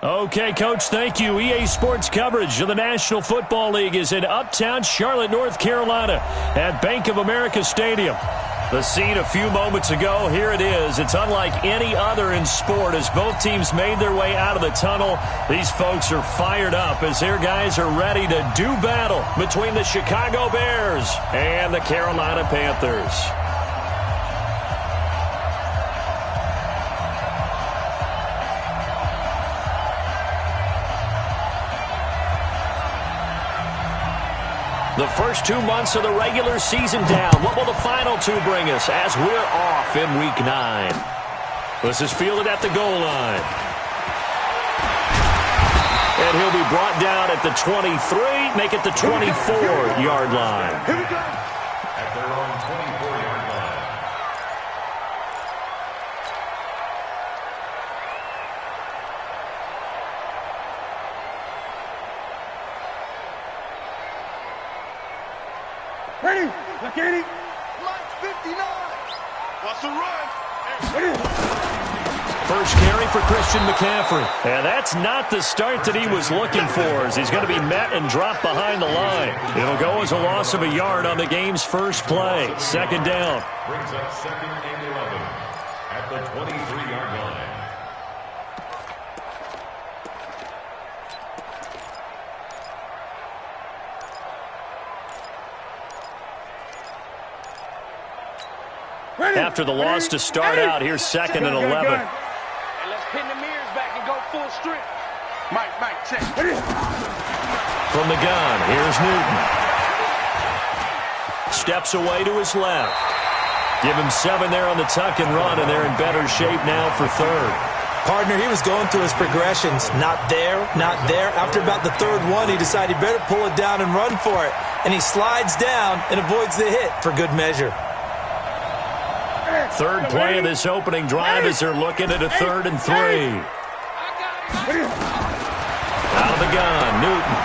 Okay, Coach, thank you. EA Sports coverage of the National Football League is in uptown Charlotte, North Carolina at Bank of America Stadium. The scene a few moments ago, here it is. It's unlike any other in sport as both teams made their way out of the tunnel. These folks are fired up as their guys are ready to do battle between the Chicago Bears and the Carolina Panthers. The first 2 months of the regular season down. What will the final two bring us as we're off in Week 9? This is fielded at the goal line. And he'll be brought down at the 23, make it the 24-yard line. Here we go. At their own 24-yard line. Ready? Look at it. Mike's 59. What's the run? Ready? First carry for Christian McCaffrey. And that's not the start that he was looking for as he's going to be met and dropped behind the line. It'll go as a loss of a yard on the game's first play. Second down. Brings up 2nd and 11 at the 23-yard line. Ready? After the loss to start out, here's 2nd and 11. And let's pin the mirrors back and go full strip. Mike, check. Ready? From the gun, here's Newton. Steps away to his left. Give him 7 there on the tuck and run, and they're in better shape now for third. Partner, he was going through his progressions. Not there, not there. After about the third one, he decided he better pull it down and run for it. And he slides down and avoids the hit for good measure. Third play of this opening drive as they're looking at a 3rd and 3. Out of the gun, Newton.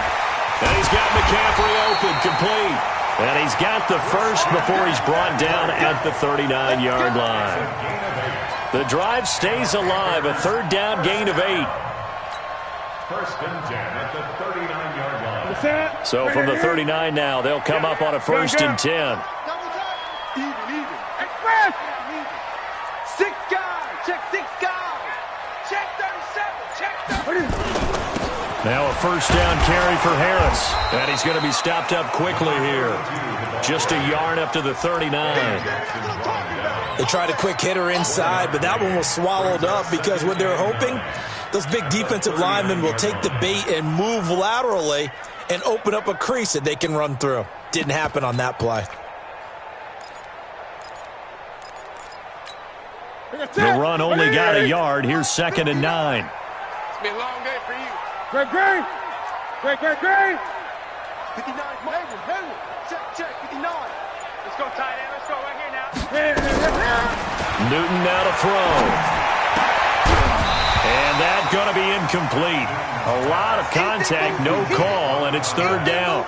And he's got McCaffrey open, complete. And he's got the first before he's brought down at the 39-yard line. The drive stays alive, a 3rd down gain of 8. 1st and 10 at the 39-yard line. So from the 39 now, they'll come up on a 1st and 10. Even. Express. 6 guys. Check 6 guys. Check 37. Check 30. Now a 1st down carry for Harris. And he's going to be stopped up quickly here. Just a yard up to the 39. They tried a quick hitter inside, but that one was swallowed up because what they're hoping, those big defensive linemen will take the bait and move laterally and open up a crease that they can run through. Didn't happen on that play. The run only got a yard. Here's 2nd and 9. It's been a long day for you. Great. 59. Hayward. Check. 59. Let's go, tight end. Let's go right here now. Newton now to throw. And that's going to be incomplete. A lot of contact, no call, and it's 3rd down.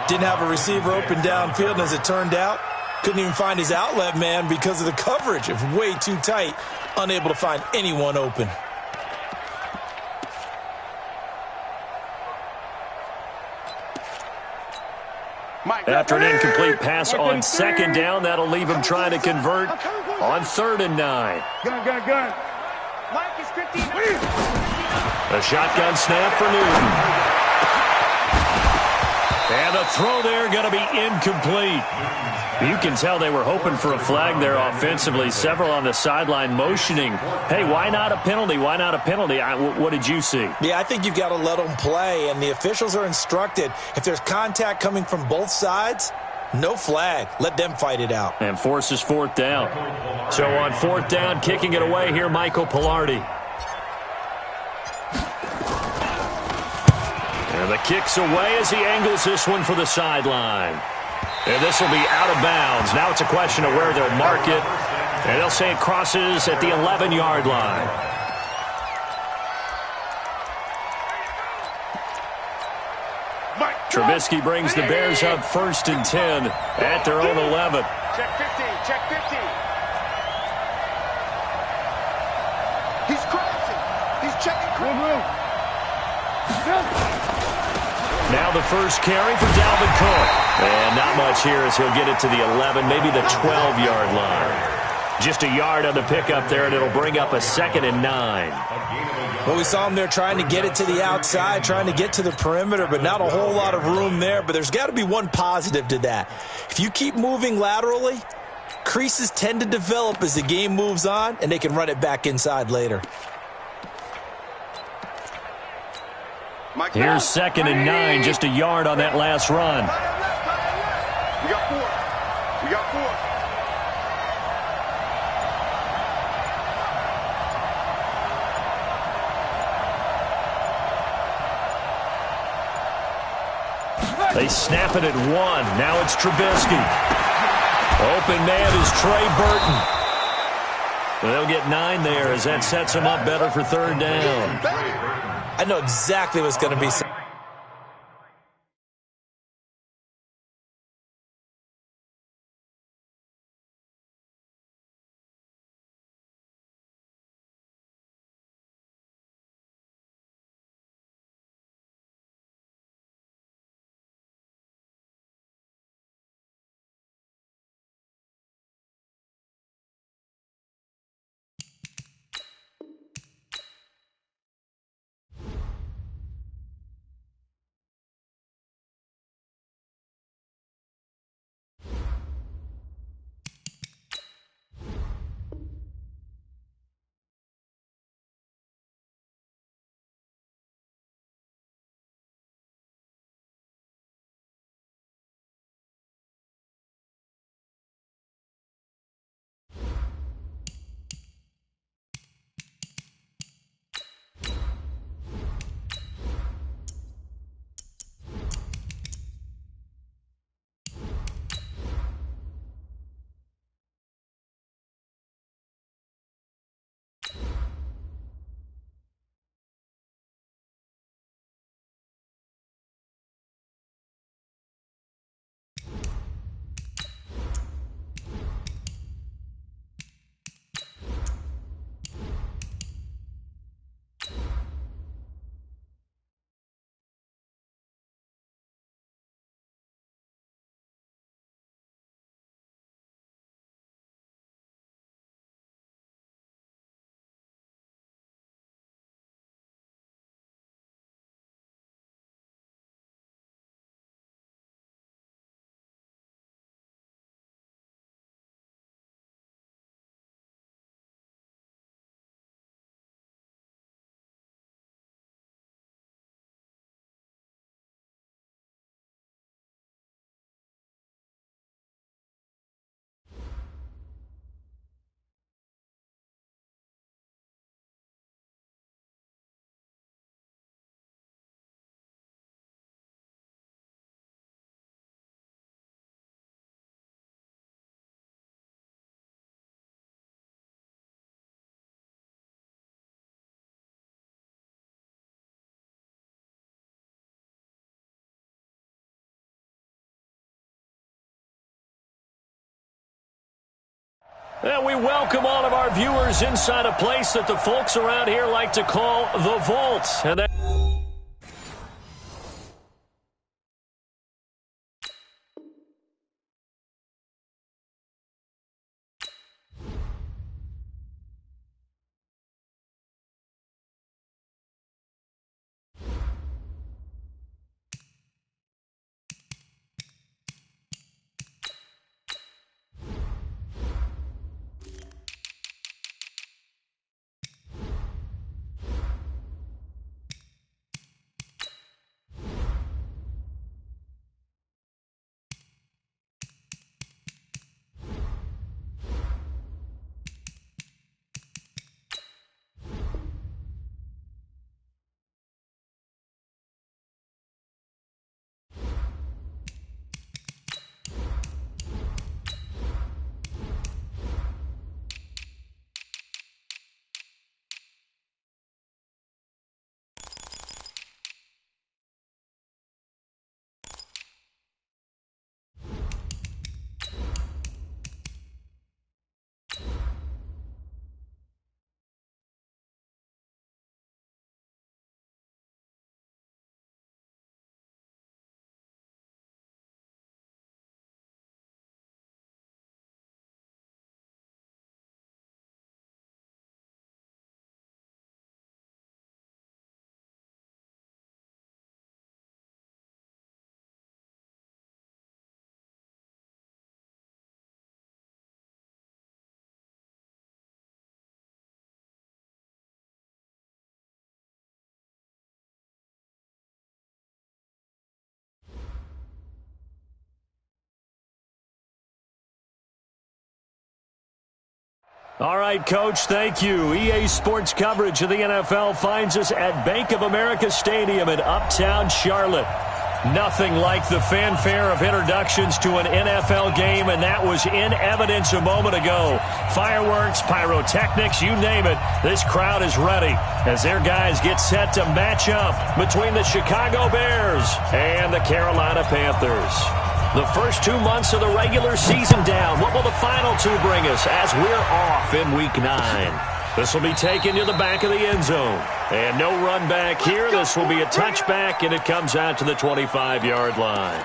Didn't have a receiver open downfield, and as it turned out, couldn't even find his outlet man because of the coverage. It was way too tight. Unable to find anyone open. After an incomplete pass on 2nd down, that'll leave him trying to convert on 3rd and 9. Gun. Mike is 15. A shotgun snap for Newton. And the throw there going to be incomplete. You can tell they were hoping for a flag there offensively. Several on the sideline motioning, hey, why not a penalty? Why not a penalty? What did you see? Yeah, I think you've got to let them play, and the officials are instructed, if there's contact coming from both sides, no flag. Let them fight it out. And forces 4th down. So on 4th down, kicking it away here, Michael Pilardi. And the kick's away as he angles this one for the sideline. And this will be out of bounds. Now it's a question of where they'll mark it. And they'll say it crosses at the 11-yard line. Trubisky brings the Bears up 1st and 10 at their own 11. Check 15. He's crossing. He's checking. Now the first carry for Dalvin Cook. And not much here as he'll get it to the 11, maybe the 12-yard line. Just a yard on the pickup there, and it'll bring up a 2nd and 9. Well, we saw him there trying to get it to the outside, trying to get to the perimeter, but not a whole lot of room there. But there's got to be one positive to that. If you keep moving laterally, creases tend to develop as the game moves on, and they can run it back inside later. Here's 2nd and 9, just a yard on that last run. We got 4. We got 4. They snap it at 1. Now it's Trubisky. Open man is Trey Burton. They'll get 9 there as that sets them up better for 3rd down. I know exactly what's going to be. And we welcome all of our viewers inside a place that the folks around here like to call the Vault. And that All right, Coach, thank you. EA Sports coverage of the NFL finds us at Bank of America Stadium in Uptown Charlotte. Nothing like the fanfare of introductions to an NFL game, and that was in evidence a moment ago. Fireworks, pyrotechnics, you name it. This crowd is ready as their guys get set to match up between the Chicago Bears and the Carolina Panthers. The first 2 months of the regular season down. What will the final two bring us as we're off in Week 9? This will be taken to the back of the end zone. And no run back here. This will be a touchback, and it comes out to the 25-yard line.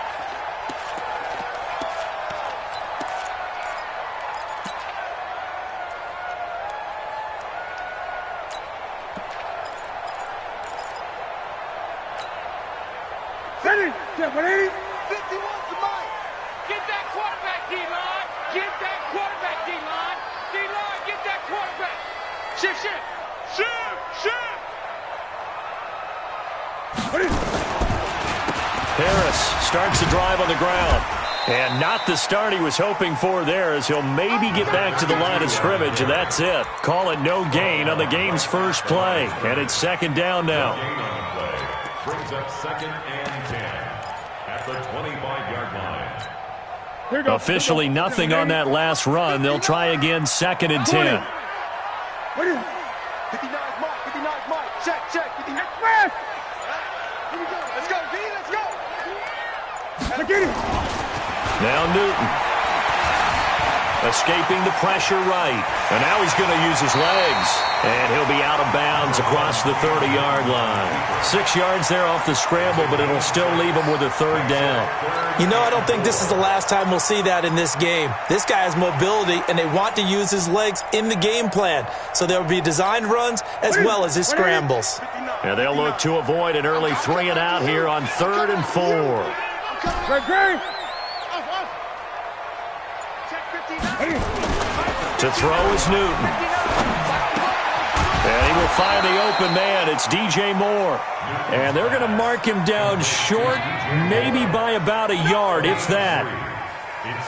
Get that quarterback, D-line. Get that quarterback, D-line. D-line, get that quarterback. Shift, shift. Shift, shift. Harris starts the drive on the ground. And not the start he was hoping for there, as he'll maybe get back to the line of scrimmage, and that's it. Call it no gain on the game's first play. And it's second down now. Brings up 2nd and 10 at the 25-yard line. Officially nothing on that last run. They'll try again 2nd and 10. 59's Mike. 59's Mike. Check, check. 59. Here we go. Let's go, D. Let's go. Now Newton. Escaping the pressure right. And now he's going to use his legs. And he'll be out of bounds across the 30-yard line. 6 yards there off the scramble, but it'll still leave him with a third down. You know, I don't think this is the last time we'll see that in this game. This guy has mobility, and they want to use his legs in the game plan. So there will be designed runs as well as his scrambles. And they'll look to avoid an early 3 and out here on 3rd and 4. To throw is Newton. And he will find the open man. It's DJ Moore. And they're going to mark him down short, maybe by about a yard, if that.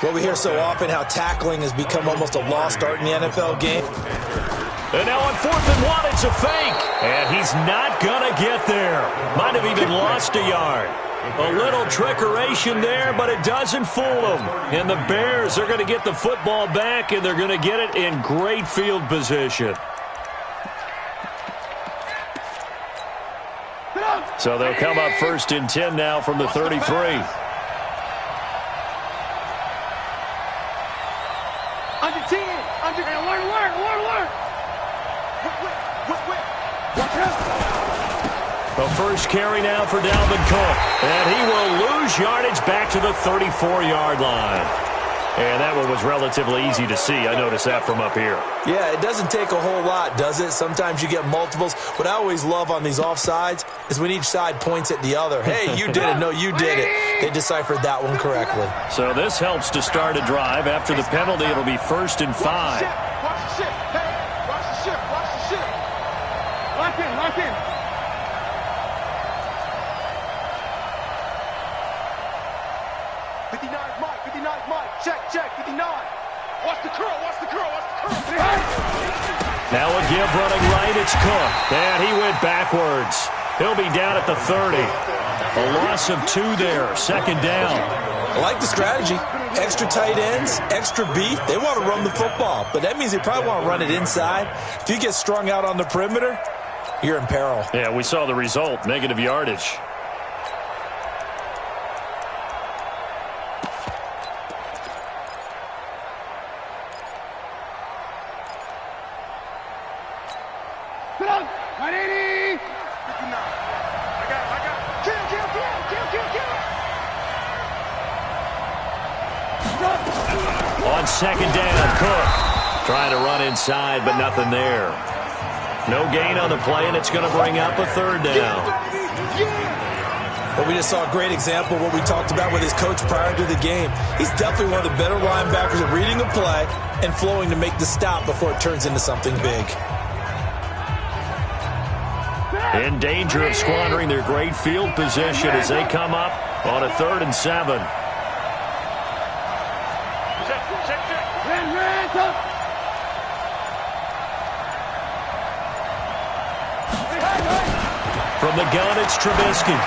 Well, we hear so often how tackling has become almost a lost art in the NFL game. And now on 4th and 1, it's a fake. And he's not going to get there. Might have even lost a yard. A little trickeration there, but it doesn't fool them. And the Bears are going to get the football back, and they're going to get it in great field position. So they'll come up 1st and 10 now from the 33. Under 10. Under 10. Alert. Watch out. The first carry now for Dalvin Cook. And he will lose yardage back to the 34-yard line. And that one was relatively easy to see. I noticed that from up here. Yeah, it doesn't take a whole lot, does it? Sometimes you get multiples. What I always love on these offsides is when each side points at the other. Hey, you did it. No, you did it. They deciphered that one correctly. So this helps to start a drive. After the penalty, it'll be 1st and 5. Watch the shift. Hey, watch the shift. Watch the shift. Lock in. 59's Mike. Check. 59. Watch the curl. Now a give running right. It's Cook. And he went backwards. He'll be down at the 30. A loss of 2 there. 2nd down. I like the strategy. Extra tight ends, extra beef. They want to run the football, but that means they probably want to run it inside. If you get strung out on the perimeter, you're in peril. Yeah, we saw the result. Negative yardage. On 2nd down, Cook trying to run inside, but nothing there. No gain on the play, and it's going to bring up a 3rd down. Well, we just saw a great example of what we talked about with his coach prior to the game. He's definitely one of the better linebackers at reading a play and flowing to make the stop before it turns into something big. In danger of squandering their great field position as they come up on a 3rd and 7. the gun, it's Trubisky.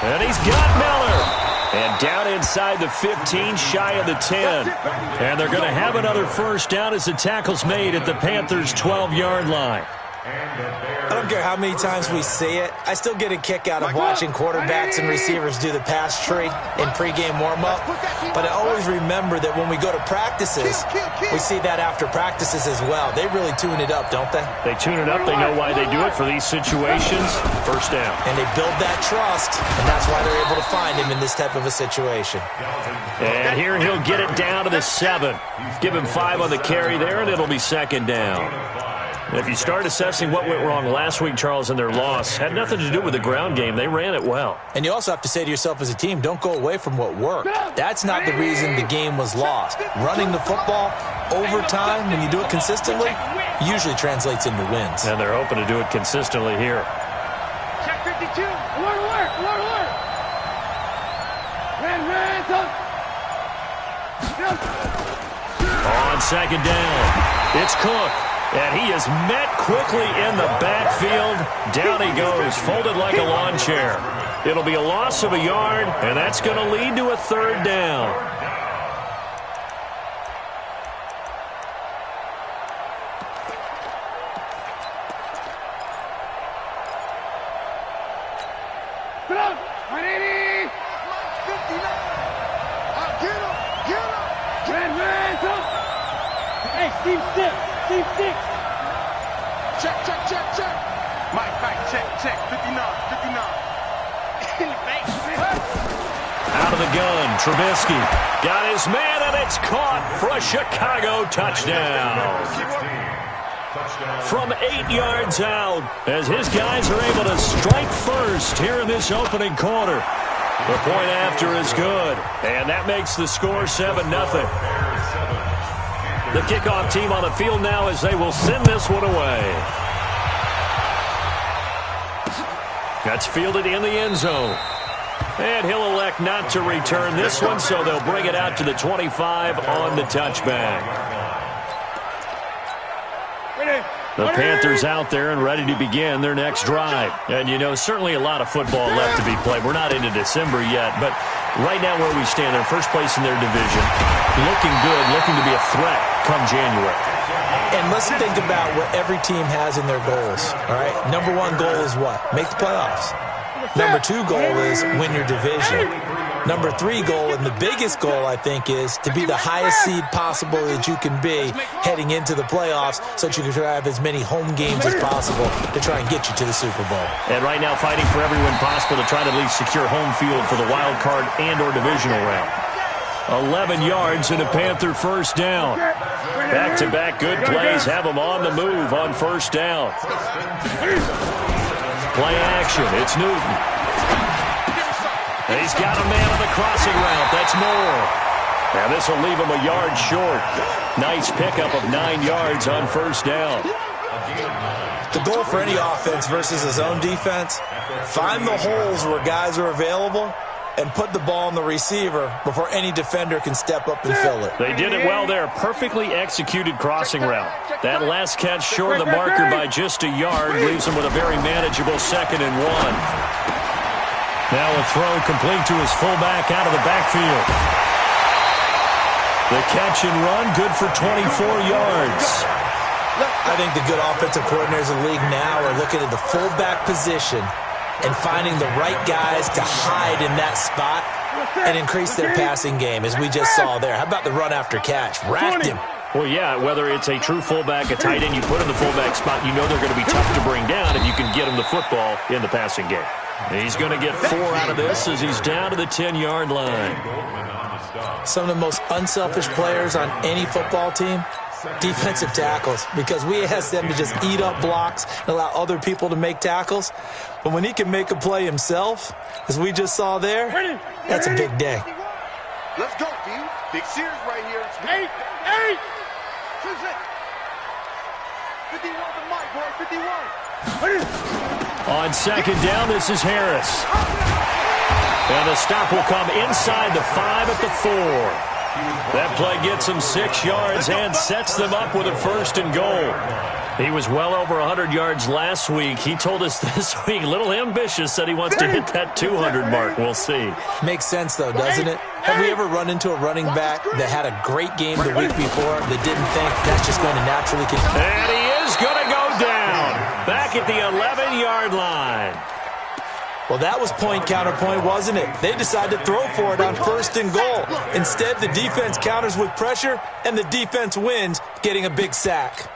And he's got Miller. And down inside the 15, shy of the 10. And they're going to have another first down as the tackle's made at the Panthers' 12-yard line. I don't care how many times we see it. I still get a kick out of watching quarterbacks and receivers do the pass tree in pregame warm-up. But I always remember that when we go to practices, we see that after practices as well. They really tune it up, don't they? They tune it up. They know why they do it for these situations. First down. And they build that trust, and that's why they're able to find him in this type of a situation. And here he'll get it down to the 7. Give him 5 on the carry there, and it'll be second down. And if you start assessing what went wrong last week, Charles, in their loss, had nothing to do with the ground game. They ran it well. And you also have to say to yourself as a team, don't go away from what worked. That's not the reason the game was lost. Running the football over time, when you do it consistently, usually translates into wins. And they're hoping to do it consistently here. Check 52. Alert. Ran, On second down, it's Cook. And he is met quickly in the backfield. Down he goes, folded like a lawn chair. It'll be a loss of a yard, and that's going to lead to a third down. Get up. 180. 59. Get him. Ran. Hey, Steve 6. Steve 6. Check. Mike, check. 59. Out of the gun, Trubisky got his man, and it's caught for a Chicago touchdown. From 8 yards out, as his guys are able to strike first here in this opening quarter. The point after is good, and that makes the score 7-0. The kickoff team on the field now as they will send this one away. That's fielded in the end zone. And he'll elect not to return this one, so they'll bring it out to the 25 on the touchback. The Panthers out there and ready to begin their next drive. And, you know, certainly a lot of football left to be played. We're not into December yet, but right now where we stand, they're first place in their division. Looking good, looking to be a threat come January. And let's think about what every team has in their goals, all right? Number 1 goal is what? Make the playoffs. Number 2 goal is win your division. Number 3 goal, and the biggest goal, I think, is to be the highest seed possible that you can be heading into the playoffs so that you can have as many home games as possible to try and get you to the Super Bowl. And right now fighting for every win possible to try to at least secure home field for the wild card and or divisional round. 11 yards and a Panther first down. Back-to-back good plays have them on the move on first down. Play action. It's Newton. And he's got a man on the crossing route. That's Moore. And this will leave him a yard short. Nice pickup of 9 yards on first down. The goal for any offense versus his own defense, find the holes where guys are available and put the ball in the receiver before any defender can step up and fill it. They did it well there. Perfectly executed crossing route. That last catch short of the marker by just a yard leaves him with a very manageable 2nd and 1. Now a throw complete to his fullback out of the backfield. The catch and run, good for 24 yards. I think the good offensive coordinators in the league now are looking at the fullback position and finding the right guys to hide in that spot and increase their passing game, as we just saw there. How about the run after catch? Racked him. Well, yeah, whether it's a true fullback, a tight end you put in the fullback spot, you know they're going to be tough to bring down if you can get him the football in the passing game. He's going to get 4 out of this as he's down to the 10-yard line. Some of the most unselfish players on any football team, defensive tackles, because we ask them to just eat up blocks and allow other people to make tackles. But when he can make a play himself, as we just saw there, that's a big day. Let's go, D. Big Sears right here. 8. 51 to Mike, boy. 51. On second down, this is Harris. And the stop will come inside the 5 at the 4. That play gets them 6 yards and sets them up with a 1st and goal. He was well over 100 yards last week. He told us this week, a little ambitious, said he wants to hit that 200 mark. We'll see. Makes sense, though, doesn't it? Have we ever run into a running back that had a great game the week before that didn't think that's just going to naturally continue? And he is going to go down back at the 11-yard line. Well, that was point counterpoint, wasn't it? They decided to throw for it on 1st and goal. Instead, the defense counters with pressure, and the defense wins, getting a big sack.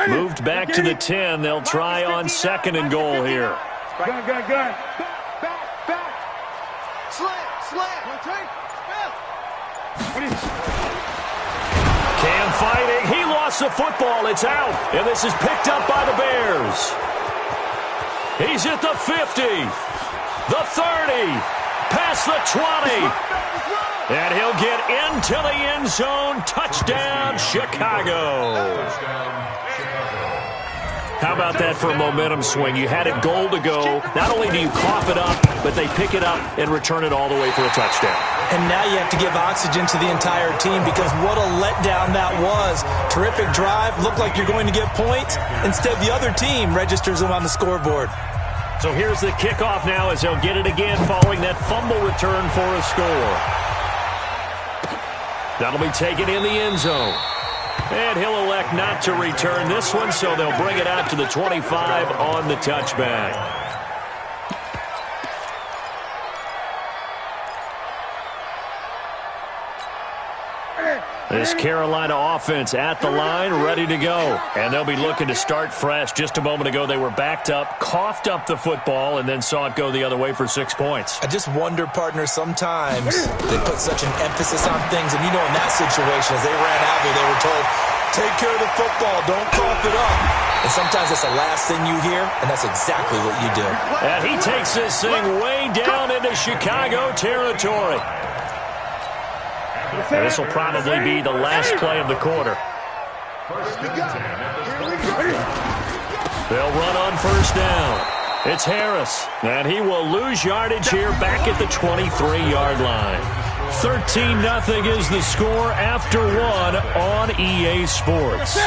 Moved back to the 10. They'll try on 2nd and goal here. Gun. Back. Slam. Cam fighting. He lost the football. It's out. And this is picked up by the Bears. He's at the 50. The 30. Past the 20. And he'll get into the end zone. Touchdown, Chicago. How about that for a momentum swing? You had it goal to go. Not only do you cough it up, but they pick it up and return it all the way for a touchdown. And now you have to give oxygen to the entire team because what a letdown that was. Terrific drive. Looked like you're going to get points. Instead, the other team registers them on the scoreboard. So here's the kickoff now as they'll get it again following that fumble return for a score. That'll be taken in the end zone. And he'll elect not to return this one, so they'll bring it out to the 25 on the touchback. This Carolina offense at the line, ready to go. And they'll be looking to start fresh. Just a moment ago, they were backed up, coughed up the football, and then saw it go the other way for 6 points. I just wonder, partner, sometimes they put such an emphasis on things. And, you know, in that situation, as they ran out there, they were told, take care of the football, don't cough it up. And sometimes that's the last thing you hear, and that's exactly what you do. And he takes this thing way down into Chicago territory. And this will probably be the last play of the quarter. They'll run on 1st down. It's Harris, and he will lose yardage here back at the 23-yard line. 13-0 is the score after 1 on EA Sports.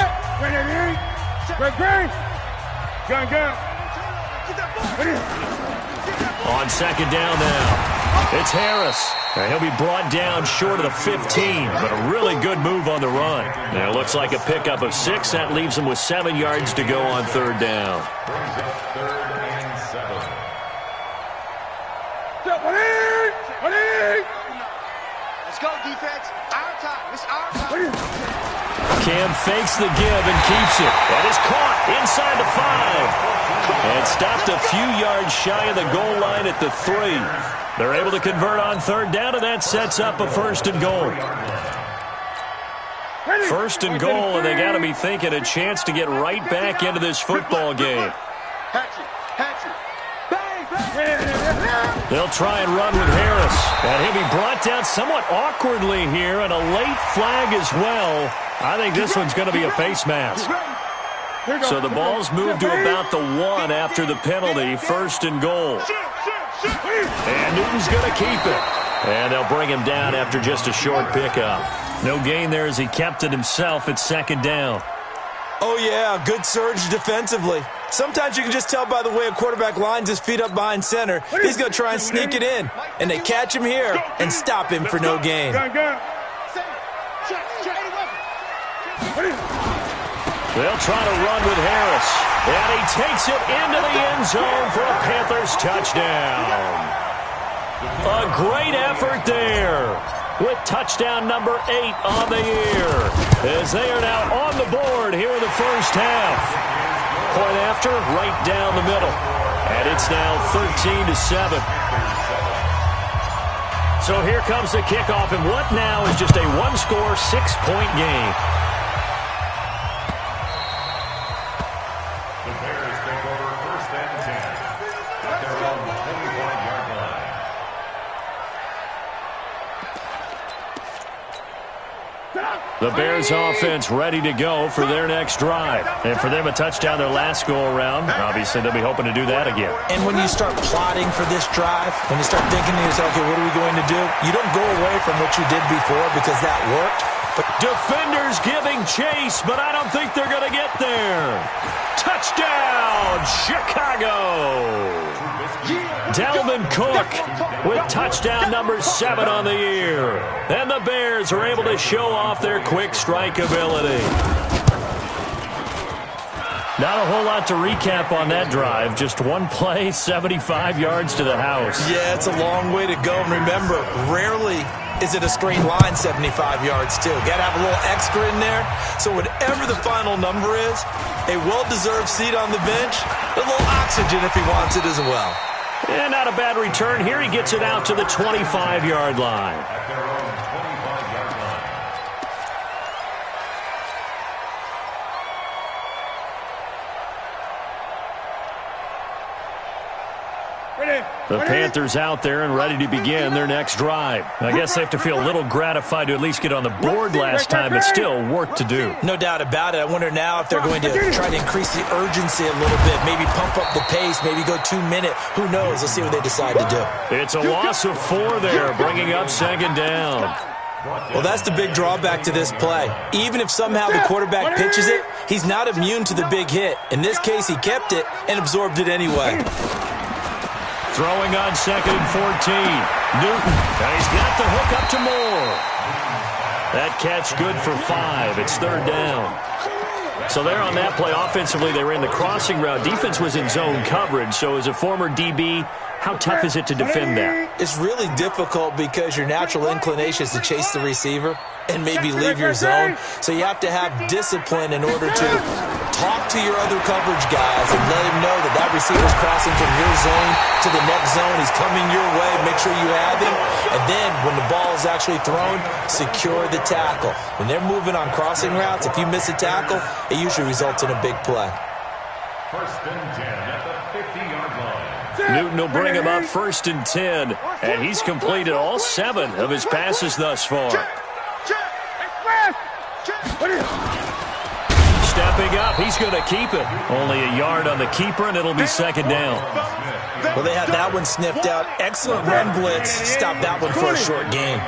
On 2nd down now. It's Harris. And he'll be brought down short of the 15, but a really good move on the run. Now it looks like a pickup of 6. That leaves him with 7 yards to go on 3rd down. Brings up 3rd and 7. Let's go, defense. Our time. It's our time. Cam fakes the give and keeps it. That is caught inside the 5. And stopped a few yards shy of the goal line at the 3. They're able to convert on 3rd down, and that sets up a 1st and goal. 1st and goal, and they got to be thinking a chance to get right back into this football game. They'll try and run with Harris. And he'll be brought down somewhat awkwardly here, and a late flag as well. I think this one's going to be a face mask. So the ball's moved to about the 1 after the penalty, 1st and goal. And Newton's going to keep it. And they'll bring him down after just a short pickup. No gain there as he kept it himself at 2nd down. Oh, yeah, good surge defensively. Sometimes you can just tell by the way a quarterback lines his feet up behind center. He's going to try and sneak it in. And they catch him here and stop him for no gain. They'll try to run with Harris. And he takes it into the end zone for a Panthers touchdown. A great effort there with touchdown number 8 on the year as they are now on the board here in the 1st half. Point after, right down the middle. And it's now 13-7. So here comes the kickoff, and what now is just a 1-score, 6-point game. The Bears take over 1st and 10 at their own 25-yard line. Get up! The Bears offense ready to go for their next drive. And for them, a touchdown their last go-around. Obviously, they'll be hoping to do that again. And when you start plotting for this drive, when you start thinking to yourself, okay, what are we going to do? You don't go away from what you did before because that worked. But defenders giving chase, but I don't think they're going to get there. Touchdown, Chicago! Dalvin Cook with touchdown number 7 on the year. And the Bears are able to show off their quick strike ability. Not a whole lot to recap on that drive. Just one play, 75 yards to the house. Yeah, it's a long way to go. And remember, rarely is it a straight line 75 yards, too. Got to have a little extra in there. So whatever the final number is, a well-deserved seat on the bench, a little oxygen if he wants it as well. And not a bad return here. He gets it out to the 25-yard line. At their own 25-yard line. The Panthers out there and ready to begin their next drive. I guess they have to feel a little gratified to at least get on the board last time, but still work to do. No doubt about it. I wonder now if they're going to try to increase the urgency a little bit, maybe pump up the pace, maybe go 2 minute. Who knows? Let's see what they decide to do. It's a loss of 4 there, bringing up second down. Well, that's the big drawback to this play. Even if somehow the quarterback pitches it, he's not immune to the big hit. In this case, he kept it and absorbed it anyway. Throwing on 2nd and 14. Newton, and he's got the hook up to Moore. That catch good for 5. It's 3rd down. So there on that play, offensively, they ran the crossing route. Defense was in zone coverage, so as a former DB, how tough is it to defend that? It's really difficult because your natural inclination is to chase the receiver and maybe leave your zone. So you have to have discipline in order to talk to your other coverage guys and let him know that that receiver's crossing from your zone to the next zone. He's coming your way. Make sure you have him. And then when the ball is actually thrown, secure the tackle. When they're moving on crossing routes, if you miss a tackle, it usually results in a big play. 1st and 10 at the 50-yard line. Newton will bring him up 1st and 10, and he's completed all 7 of his passes thus far. Stepping up, he's going to keep it. Only a yard on the keeper, and it'll be 2nd down. Well, they had that one sniffed out. Excellent run blitz. Stop that one for a short gain.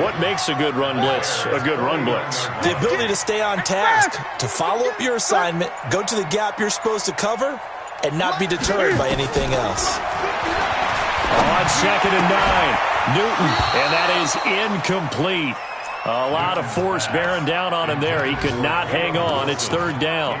What makes a good run blitz a good run blitz? The ability to stay on task, to follow up your assignment, go to the gap you're supposed to cover, and not be deterred by anything else. On 2nd and 9, Newton, and that is incomplete. A lot of force bearing down on him there. He could not hang on. It's 3rd down.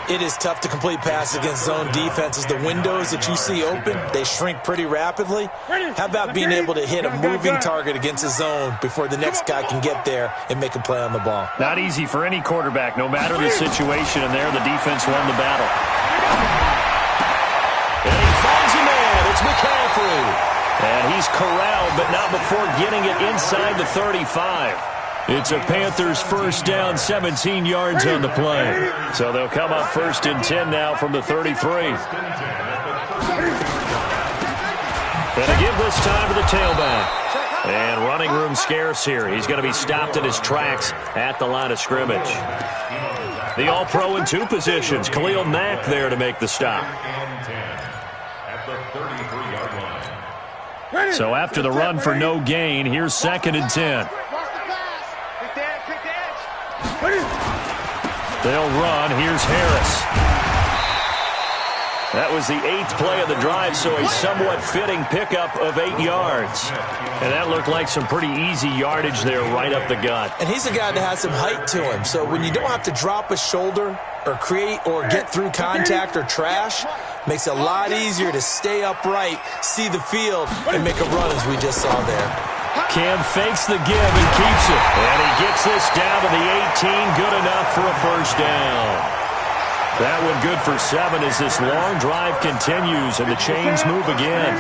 It is tough to complete passes against zone defenses. The windows that you see open, they shrink pretty rapidly. How about being able to hit a moving target against a zone before the next guy can get there and make a play on the ball? Not easy for any quarterback, no matter the situation, and there the defense won the battle. And he finds a man. It's McCaffrey. And he's corralled, but not before getting it inside the 35. It's a Panthers 1st down, 17 yards on the play. So they'll come up 1st and 10 now from the 33. And a give this time to the tailback. And running room scarce here. He's going to be stopped in his tracks at the line of scrimmage. The All-Pro in 2 positions. Khalil Mack there to make the stop. So after the run for no gain, here's 2nd and 10. They'll run. Here's Harris. That was the 8th play of the drive, so a somewhat fitting pickup of 8 yards. And that looked like some pretty easy yardage there right up the gut. And he's a guy that has some height to him, so when you don't have to drop a shoulder or create or get through contact or trash, makes it a lot easier to stay upright, see the field, and make a run as we just saw there. Cam fakes the give and keeps it. And he gets this down to the 18, good enough for a 1st down. That one good for 7 as this long drive continues and the chains move again.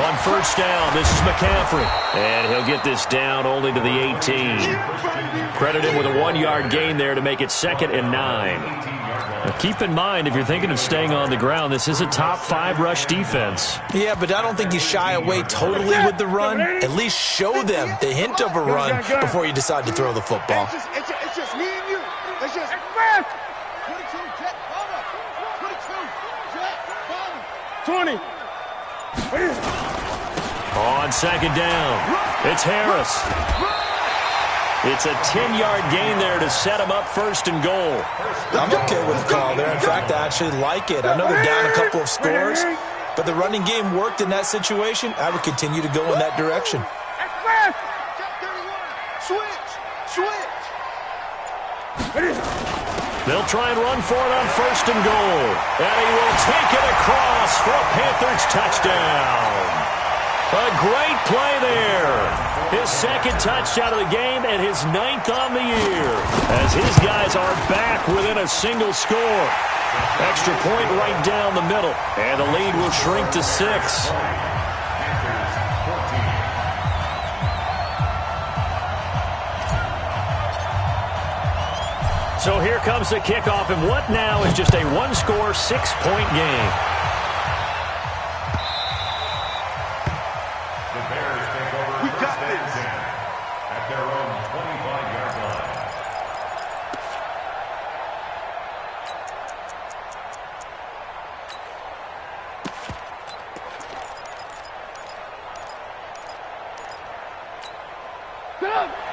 On 1st down, this is McCaffrey. And he'll get this down only to the 18. Credit him with a 1-yard gain there to make it 2nd and 9. Now keep in mind, if you're thinking of staying on the ground, this is a top 5 rush defense. Yeah, but I don't think you shy away totally with the run. At least show them the hint of a run before you decide to throw the football. It's just me and you. It's just 22, Jet, 22, Jet, 20. On second down, it's Harris. It's a 10-yard gain there to set him up first and goal. I'm okay with the call there. In fact, I actually like it. I know they're down a couple of scores, but the running game worked in that situation. I would continue to go in that direction. They'll try and run for it on first and goal. And he will take it across for a Panthers touchdown. A great play there. His second touchdown of the game and his 9th on the year. As his guys are back within a single score. Extra point right down the middle. And the lead will shrink to 6. So here comes the kickoff, and what now is just a one-score, 6-point game. The Bears take over first and 10 at their own 25-yard line.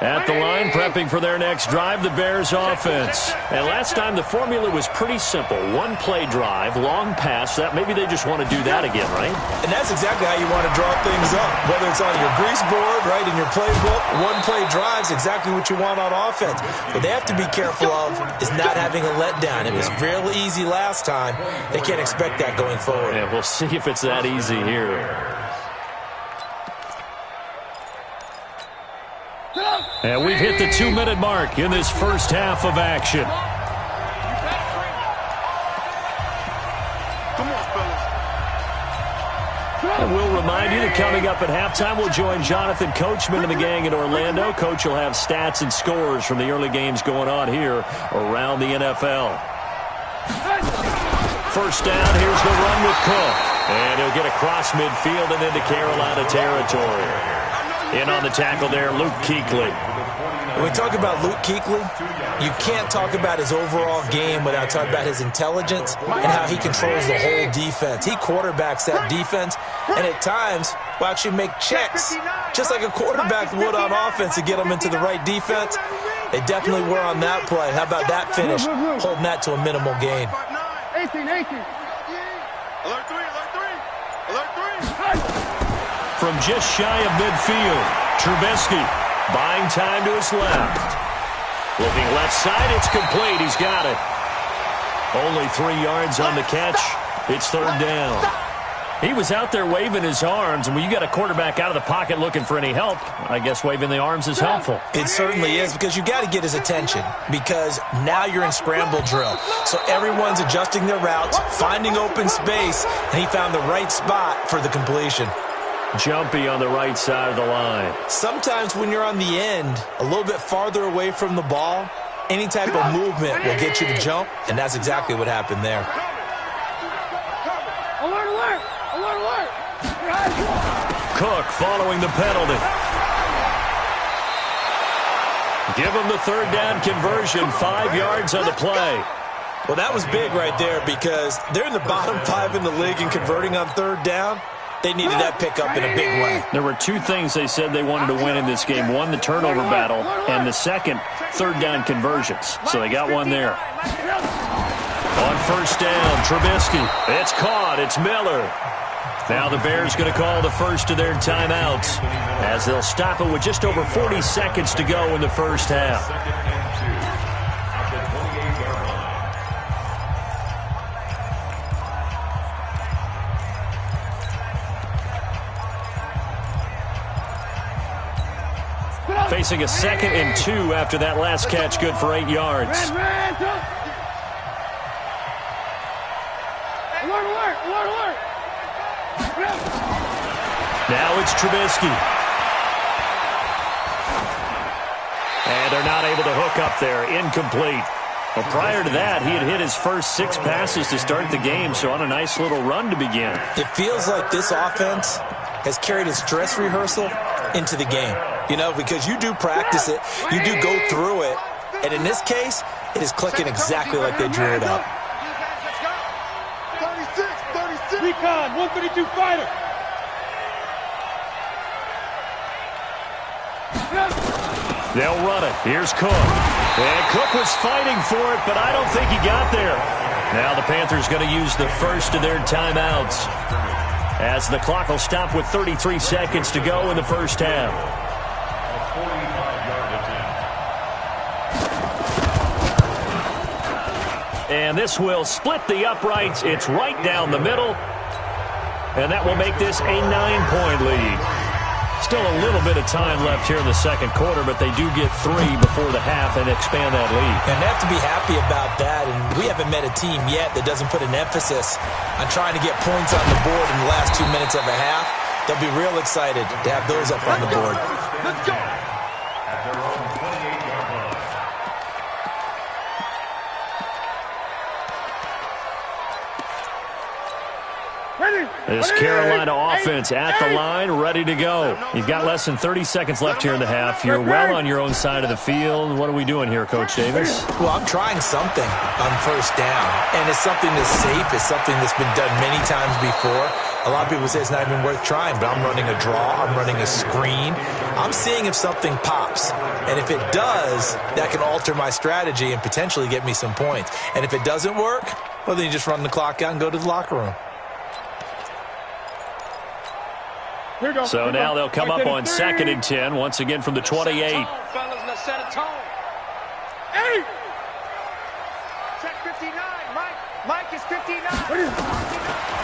At the line, prepping for their next drive, the Bears offense. And last time, the formula was pretty simple. One-play drive, long pass. That maybe they just want to do that again, right? And that's exactly how you want to draw things up. Whether it's on your grease board, right, in your playbook, one-play drive's exactly what you want on offense. What they have to be careful of is not having a letdown. It was real easy last time. They can't expect that going forward. Yeah, we'll see if it's that easy here. And we've hit the 2-minute mark in this first half of action. And we'll remind you that coming up at halftime, we'll join Jonathan Coachman and the gang in Orlando. Coach will have stats and scores from the early games going on here around the NFL. First down, here's the run with Cook. And he'll get across midfield and into Carolina territory. In on the tackle there, Luke Kuechly. When we talk about Luke Kuechly, you can't talk about his overall game without talking about his intelligence and how he controls the whole defense. He quarterbacks that defense, and at times will actually make checks, just like a quarterback would on offense to get them into the right defense. They definitely were on that play. How about that finish, holding that to a minimal gain? 18. Alert 3, alert 3. From just shy of midfield, Trubisky buying time to his left. Looking left side, it's complete. He's got it. Only 3 yards on the catch. It's third down. He was out there waving his arms, and when you got a quarterback out of the pocket looking for any help, I guess waving the arms is helpful. It certainly is, because you got to get his attention, because now you're in scramble drill. So everyone's adjusting their routes, finding open space, and he found the right spot for the completion. Jumpy on the right side of the line. Sometimes when you're on the end, a little bit farther away from the ball, any type of movement will get you to jump, and that's exactly what happened there. Alert, alert, alert, alert. Cook following the penalty. Give him the third down conversion, 5 yards on the play. Well, that was big right there, because they're in the bottom 5 in the league in converting on third down. They needed that pickup in a big way. There were 2 things they said they wanted to win in this game. One, the turnover battle, and the second, third down conversions. So they got one there. On first down, Trubisky. It's caught. It's Miller. Now the Bears going to call the first of their timeouts as they'll stop it with just over 40 seconds to go in the first half. Facing a 2nd and 2 after that last catch, good for 8 yards. Now it's Trubisky. And they're not able to hook up there. Incomplete. Well, prior to that, he had hit his first 6 passes to start the game, so on a nice little run to begin. It feels like this offense has carried its dress rehearsal into the game, you know, because you do practice it, you do go through it, and in this case, it is clicking exactly like they drew it up. 36. Recon, 132 fighter. They'll run it. Here's Cook. And Cook was fighting for it, but I don't think he got there. Now the Panthers going to use the first of their timeouts, as the clock will stop with 33 seconds to go in the first half. And this will split the uprights. It's right down the middle. And that will make this a 9-point lead. Still a little bit of time left here in the second quarter, but they do get 3 before the half and expand that lead. And they have to be happy about that, and we haven't met a team yet that doesn't put an emphasis on trying to get points on the board in the last 2 minutes of a half. They'll be real excited to have those up on the board. Let's go. At their own 28-yard line. This Carolina offense at the line, ready to go. You've got less than 30 seconds left here in the half. You're well on your own side of the field. What are we doing here, Coach Davis? Well, I'm trying something on first down, and it's something that's safe. It's something that's been done many times before. A lot of people say it's not even worth trying, but I'm running a draw. I'm running a screen. I'm seeing if something pops, and if it does, that can alter my strategy and potentially get me some points. And if it doesn't work, well, then you just run the clock out and go to the locker room. So now they'll come up on 2nd and 10, once again from the 28. Fellas, let's set a tone. Hey! Check 59. Mike is 59.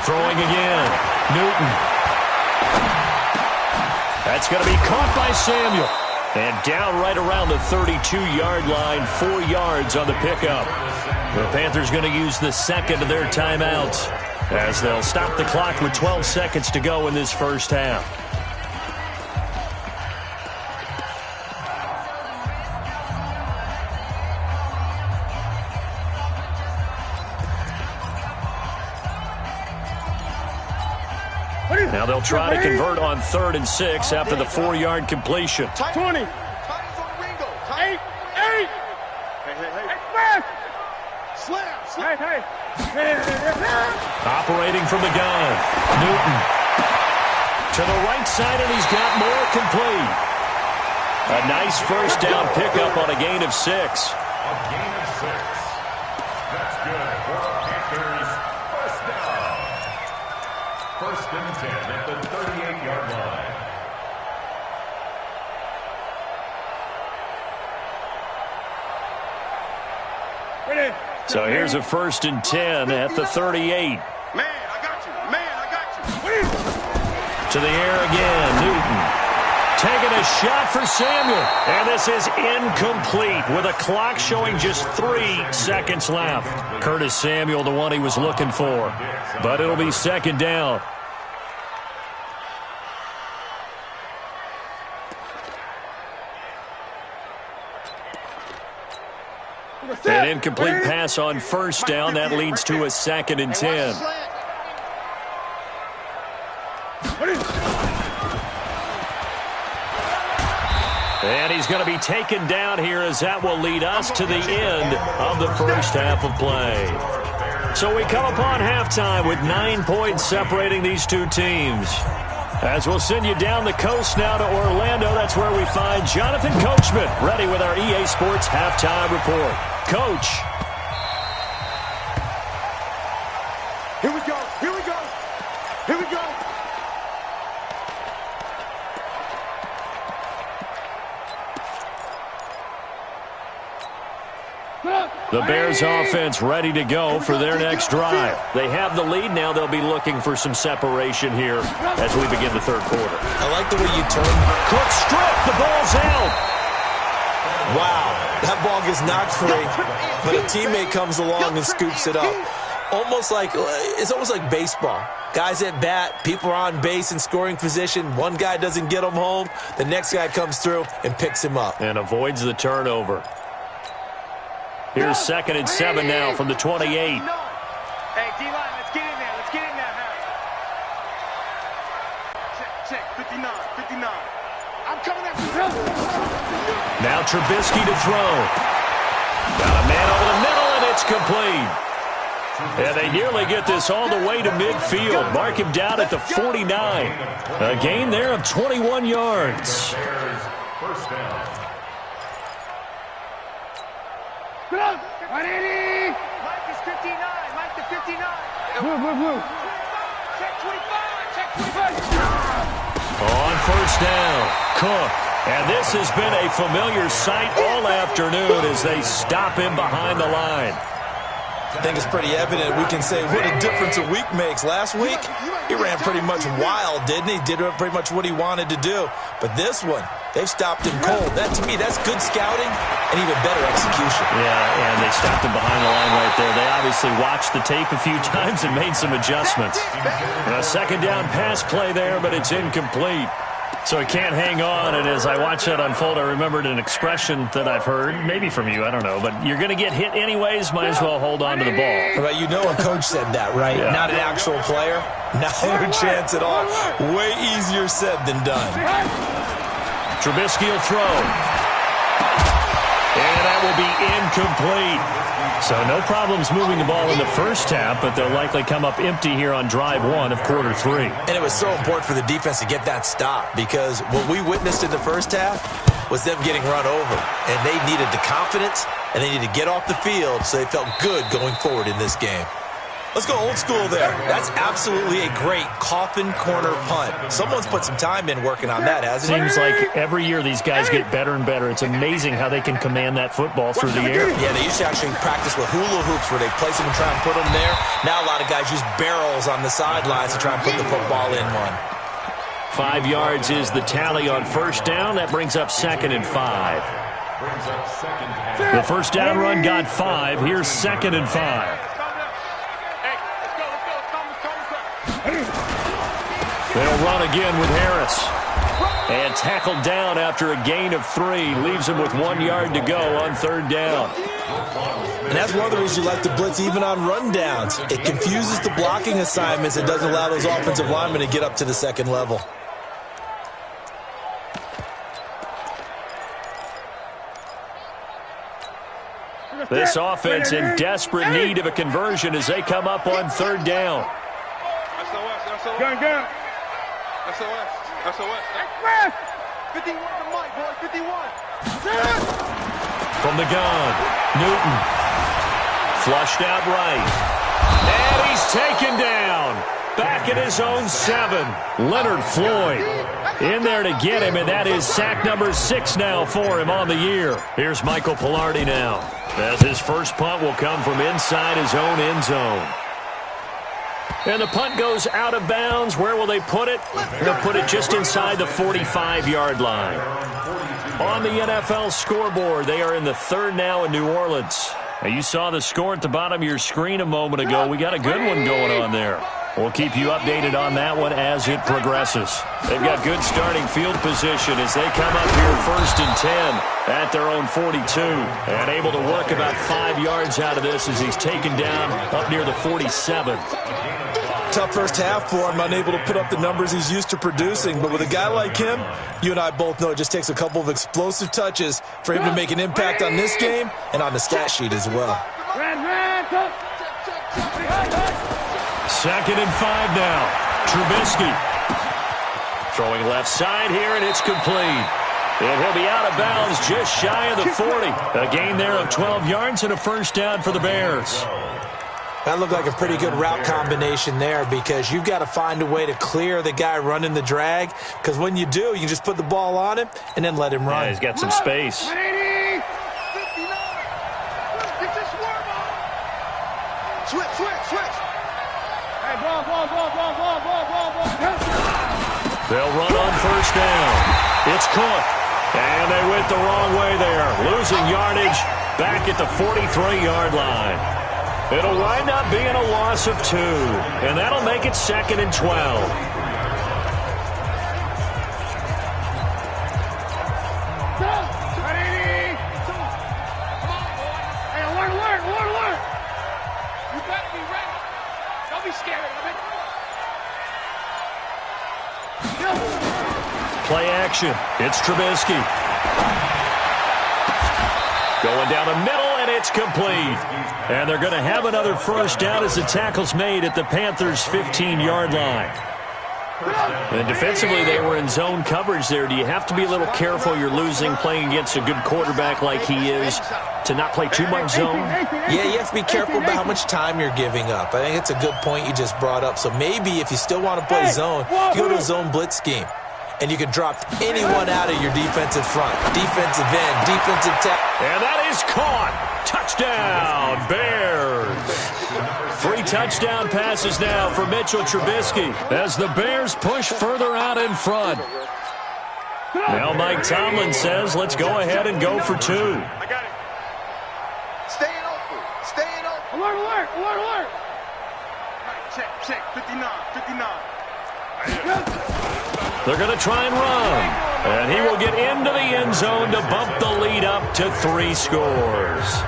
Throwing again. Newton. That's going to be caught by Samuel. And down right around the 32-yard line, 4 yards on the pickup. The Panthers going to use the second of their timeouts, as they'll stop the clock with 12 seconds to go in this first half. Now they'll try to convert on 3rd and 6 after the 4-yard completion. 20. Hey. Slam. Hey. Operating from the gun. Newton. To the right side, and he's got more complete. A nice first down pickup on a gain of 6. A gain of 6. That's good for Panthers. First down. 1st and 10 at the 38-yard line. So here's a 1st and 10 at the 38. Man, I got you. To the air again, Newton. Taking a shot for Samuel. And this is incomplete with a clock showing just 3 seconds left. Curtis Samuel, the one he was looking for. But it'll be 2nd down. An incomplete pass on 1st down. That leads to a 2nd and 10. And he's going to be taken down here, as that will lead us to the end of the first half of play. So we come upon halftime with 9 points separating these two teams. As we'll send you down the coast now to Orlando, that's where we find Jonathan Coachman, ready with our EA Sports halftime report. Coach. Here we go. The Bears offense ready to go for their next drive. They have the lead now. They'll be looking for some separation here as we begin the third quarter. I like the way you turn. Cook strip. The ball's out. Wow, that ball gets knocked free, but a teammate comes along and scoops it up. It's almost like baseball. Guys at bat, people are on base in scoring position. One guy doesn't get him home. The next guy comes through and picks him up. And avoids the turnover. Here's 2nd and 7 now from the 28. Hey, D-line, let's get in there. Let's get in there, Harry. Check, 59. I'm coming after you. Now Trubisky to throw. Got a man over the middle, and it's complete. And they nearly get this all the way to midfield. Mark him down at the 49. A gain there of 21 yards. First down. Mike is 59. Mike to 59. Blue. Check 25. On first down, Cook. And this has been a familiar sight all afternoon as they stop him behind the line. I think it's pretty evident. We can say what a difference a week makes. Last week, he ran pretty much wild, didn't he? Did pretty much what he wanted to do. But this one, they've stopped him cold. That, to me, that's good scouting and even better execution. Yeah, and they stopped him behind the line right there. They obviously watched the tape a few times and made some adjustments. A second down pass play there, but it's incomplete. So he can't hang on, and as I watch that unfold, I remembered an expression that I've heard, maybe from you, I don't know, but you're going to get hit anyways, might as well hold on to the ball. Right, you know a coach said that, right? Yeah. Not an actual player. Not a chance at all. Way easier said than done. Trubisky will throw. And that will be incomplete. So no problems moving the ball in the first half, but they'll likely come up empty here on drive 1 of quarter 3. And it was so important for the defense to get that stop because what we witnessed in the first half was them getting run over. And they needed the confidence, and they needed to get off the field so they felt good going forward in this game. Let's go old school there. That's absolutely a great coffin corner punt. Someone's put some time in working on that, hasn't he? Seems like every year these guys get better and better. It's amazing how they can command that football through the air. Yeah, they used to actually practice with hula hoops where they place them and try and put them there. Now a lot of guys use barrels on the sidelines to try and put the football in one. 5 yards is the tally on first down. That brings up 2nd and 5. The first down run got 5. Here's 2nd and 5. They'll run again with Harris. And tackled down after a gain of 3. Leaves him with 1 yard to go on third down. And that's one of the reasons you like to blitz even on rundowns. It confuses the blocking assignments. It doesn't allow those offensive linemen to get up to the second level. This offense in desperate need of a conversion as they come up on third down. Gun. SOS. 51 to Mike, boy, 51. From the gun, Newton. Flushed out right. And he's taken down. Back at his own 7. Leonard Floyd in there to get him, and that is sack number 6 now for him on the year. Here's Michael Pilardi now, as his first punt will come from inside his own end zone. And the punt goes out of bounds. Where will they put it? They'll put it just inside the 45-yard line. On the NFL scoreboard, they are in the 3rd now in New Orleans. Now, you saw the score at the bottom of your screen a moment ago. We got a good one going on there. We'll keep you updated on that one as it progresses. They've got good starting field position as they come up here 1st and 10 at their own 42. And able to work about 5 yards out of this as he's taken down up near the 47. Tough first half for him, unable to put up the numbers he's used to producing. But with a guy like him, you and I both know it just takes a couple of explosive touches for him to make an impact on this game and on the stat sheet as well. 2nd and 5 now. Trubisky throwing left side here, and it's complete. And he'll be out of bounds just shy of the 40. A gain there of 12 yards and a first down for the Bears. That looked like a pretty good route combination there because you've got to find a way to clear the guy running the drag, because when you do, you can just put the ball on him and then let him run. Yeah, he's got some space. 180. 59. Get this worm on. Switch. Hey, ball. They'll run on first down. It's Cook. And they went the wrong way there. Losing yardage back at the 43-yard line. It'll wind up being a loss of 2. And that'll make it 2nd and 12. Hey, alert. scared of it. Play action. It's Trubisky. Going down the middle, and it's complete. And they're going to have another first down as the tackle's made at the Panthers' 15-yard line. And defensively, they were in zone coverage there. Do you have to be a little careful? You're losing playing against a good quarterback like he is to not play too much zone? Yeah, you have to be careful about how much time you're giving up. I think it's a good point you just brought up. So maybe if you still want to play zone, you go to a zone blitz scheme. And you can drop anyone out of your defensive front. Defensive end, defensive tackle. And that is caught. Touchdown, Bears. 3 touchdown passes now for Mitchell Trubisky as the Bears push further out in front. Now Mike Tomlin says, let's go ahead and go for 2. I got it. Staying open. Staying open. Alert, alert, alert, alert. Check, check. 59, 59. They're going to try and run. And he will get into the end zone to bump the lead up to 3 scores.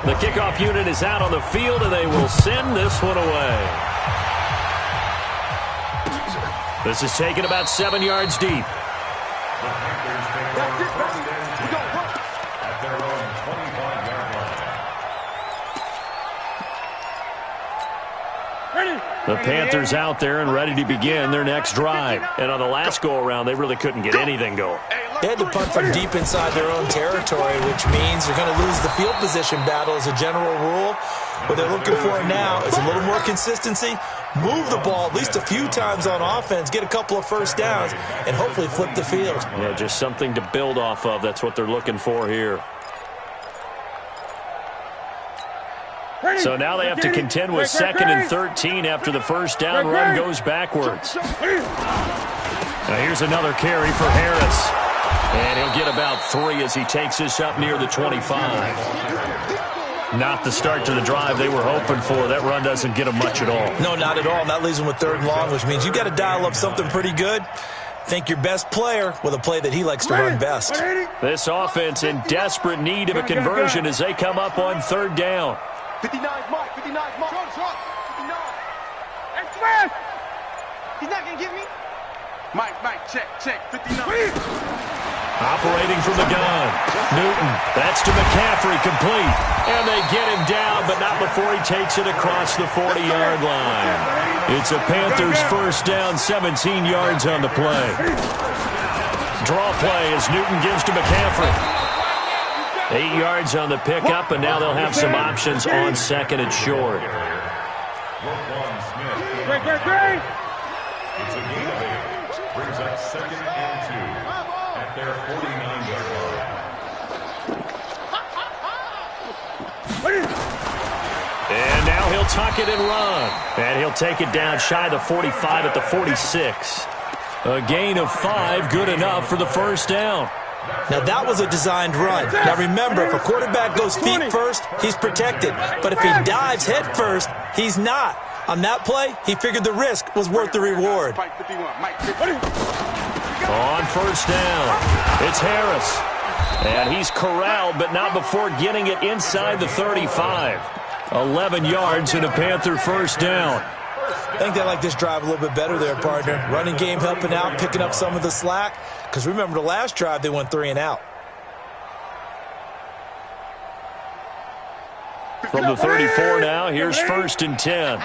The kickoff unit is out on the field, and they will send this one away. This is taken about 7 yards deep. That's it, baby. We go work. At their own 25-yard line. Ready. The Panthers out there and ready to begin their next drive. And on the last go-around, they really couldn't get anything going. They had to punt from deep inside their own territory, which means they're going to lose the field position battle as a general rule. What they're looking for now is a little more consistency, move the ball at least a few times on offense, get a couple of first downs, and hopefully flip the field. Yeah, just something to build off of. That's what they're looking for here. So now they have to contend with 2nd and 13 after the first down run goes backwards. Now here's another carry for Harris. And he'll get about 3 as he takes this up near the 25. Not the start to the drive they were hoping for. That run doesn't get them much at all. No, not at all. That leaves them with 3rd and long, which means you got to dial up something pretty good. Think your best player with a play that he likes to run best. This offense in desperate need of a conversion as they come up on 3rd down. 59's Mike. 59's Mike. 59. Hey, Smith. He's not going to get me. Mike, check, check. 59. Operating from the gun. Newton. That's to McCaffrey, complete. And they get him down, but not before he takes it across the 40-yard line. It's a Panthers first down, 17 yards on the play. Draw play as Newton gives to McCaffrey. 8 yards on the pickup, and now they'll have some options on 2nd and short. Great. It's a gain of 8. Brings up 2nd and 2 at their 49-yard line. And now he'll tuck it and run. And he'll take it down shy of the 45 at the 46. A gain of 5, good enough for the first down. Now, that was a designed run. Now, remember, if a quarterback goes feet first, he's protected. But if he dives head first, he's not. On that play, he figured the risk was worth the reward. On first down, it's Harris. And he's corralled, but not before getting it inside the 35. 11 yards and a Panther first down. I think they like this drive a little bit better there, partner. Running game helping out, picking up some of the slack. Because remember, the last drive, they went 3 and out. From the 34 now, here's 1st and 10.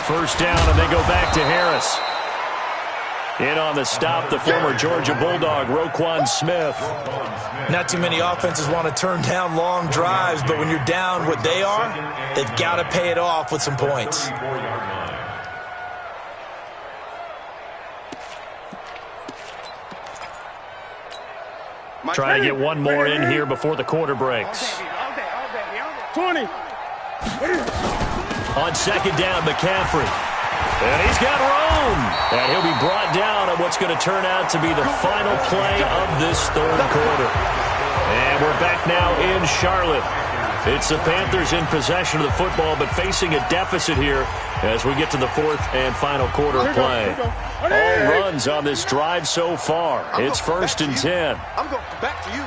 First down, and they go back to Harris. In on the stop, the former Georgia Bulldog, Roquan Smith. Not too many offenses want to turn down long drives, but when you're down what they are, they've got to pay it off with some points. Try to get one more in here before the quarter breaks. 20. On 2nd down, McCaffrey. And he's got room. And he'll be brought down on what's going to turn out to be the final play of this 3rd quarter. And we're back now in Charlotte. It's the Panthers in possession of the football, but facing a deficit here as we get to the 4th and final quarter of play. All runs on this drive so far. It's 1st and 10. I'm going back to you.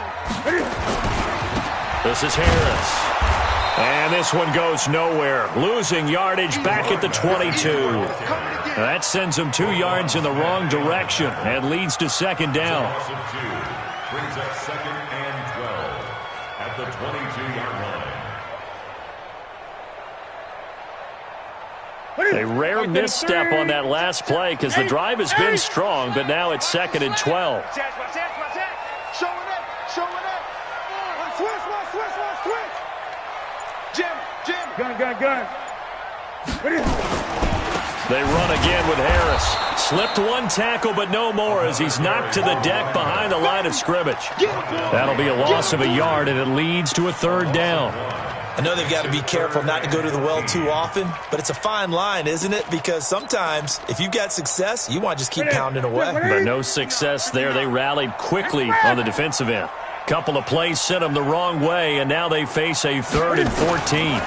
This is Harris. And this one goes nowhere. Losing yardage back at the 22. That sends them 2 yards in the wrong direction and leads to second down. Brings up 2nd and 12 at the 22-yard line. A rare misstep on that last play because the drive has been strong, but now it's 2nd and 12. Gun. They run again with Harris. Slipped one tackle, but no more as he's knocked to the deck behind the line of scrimmage. That'll be a loss of a yard, and it leads to a 3rd down. I know they've got to be careful not to go to the well too often, but it's a fine line, isn't it? Because sometimes, if you've got success, you want to just keep pounding away. But no success there. They rallied quickly on the defensive end. Couple of plays sent them the wrong way, and now they face a 3rd and 14.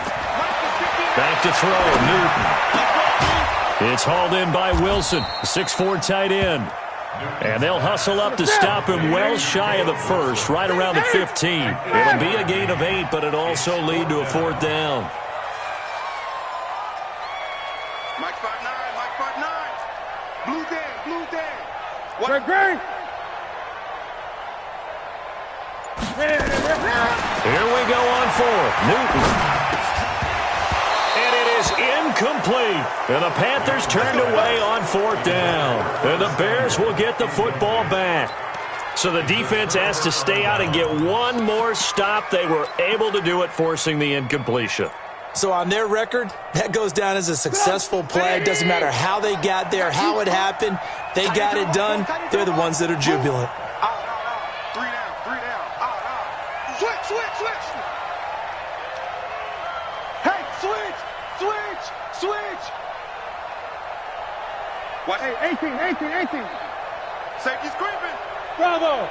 Back to throw, Newton. It's hauled in by Wilson, 6'4" tight end. And they'll hustle up to stop him well shy of the first, right around the 15. It'll be a gain of 8, but it'll also lead to a 4th down. Mike 5'9", Mike 5'9". Blue Dan. What? Great. Here we go on 4th. Newton. And it is incomplete. And the Panthers turned away on 4th down. And the Bears will get the football back. So the defense has to stay out and get one more stop. They were able to do it, forcing the incompletion. So on their record, that goes down as a successful play. It doesn't matter how they got there, how it happened. They got it done. They're the ones that are jubilant. Three down. Switch. Hey, switch. What? Hey, 18. Safety's creeping. Bravo.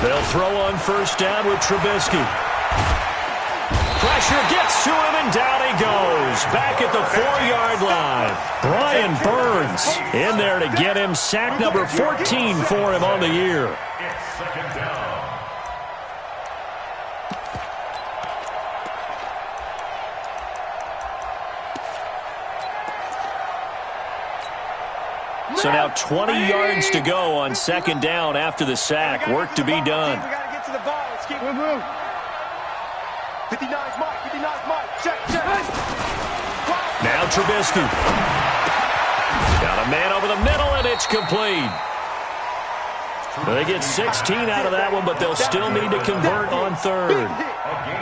They'll throw on 1st down with Trubisky. Pressure gets to him, and down he goes. Back at the 4-yard line. Brian Burns in there to get him. Sack number 14 for him on the year. It's 2nd down. So now 20 yards to go on 2nd down after the sack. Work to be done. We got to get to the ball. Let's keep moving. 59's Mike. Check. Now Trubisky. Got a man over the middle, and it's complete. They get 16 out of that one, but they'll still need to convert on 3rd.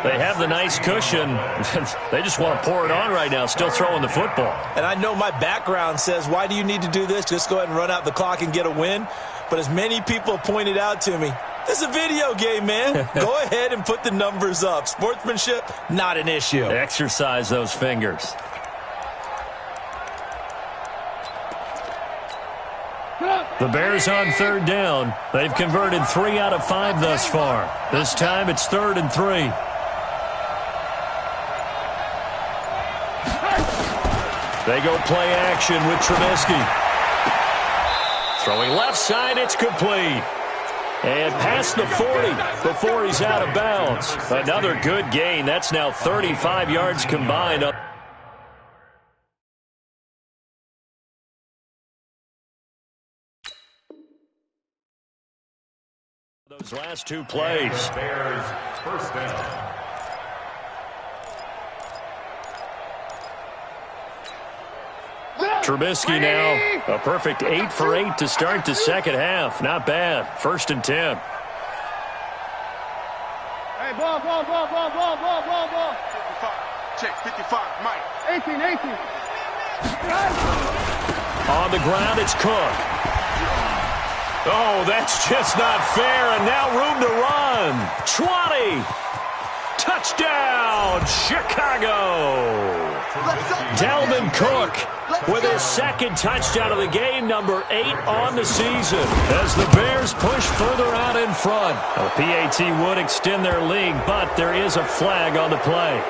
They have the nice cushion. They just want to pour it on right now, still throwing the football. And I know my background says, why do you need to do this? Just go ahead and run out the clock and get a win. But as many people pointed out to me, this is a video game, man. Go ahead and put the numbers up. Sportsmanship, not an issue. Exercise those fingers. The Bears on 3rd down. They've converted 3 out of 5 thus far. This time it's 3rd and 3. They go play action with Trubisky. Throwing left side, it's complete. And past the 40 before he's out of bounds. Another good gain. That's now 35 yards combined. Those last 2 plays. Bears 1st down. Trubisky now, a perfect 8 for 8 to start the second half. Not bad. 1st and 10. Hey, ball. 55. Check, 55. Mike. 18. On the ground, it's Cook. Oh, that's just not fair, and now room to run. 20. Touchdown, Chicago. Dalvin Cook with his 2nd touchdown of the game, number 8 on the season, as the Bears push further out in front. A PAT would extend their lead, but there is a flag on the play.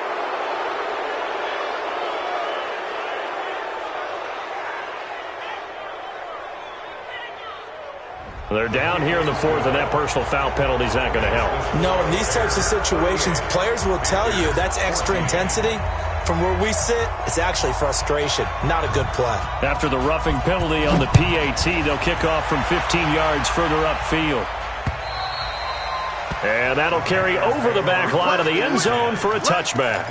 They're down here in the fourth, and that personal foul penalty is not going to help. No, in these types of situations, players will tell you that's extra intensity. From where we sit, it's actually frustration, not a good play. After the roughing penalty on the PAT, they'll kick off from 15 yards further upfield. And that'll carry over the back line of the end zone for a touchback.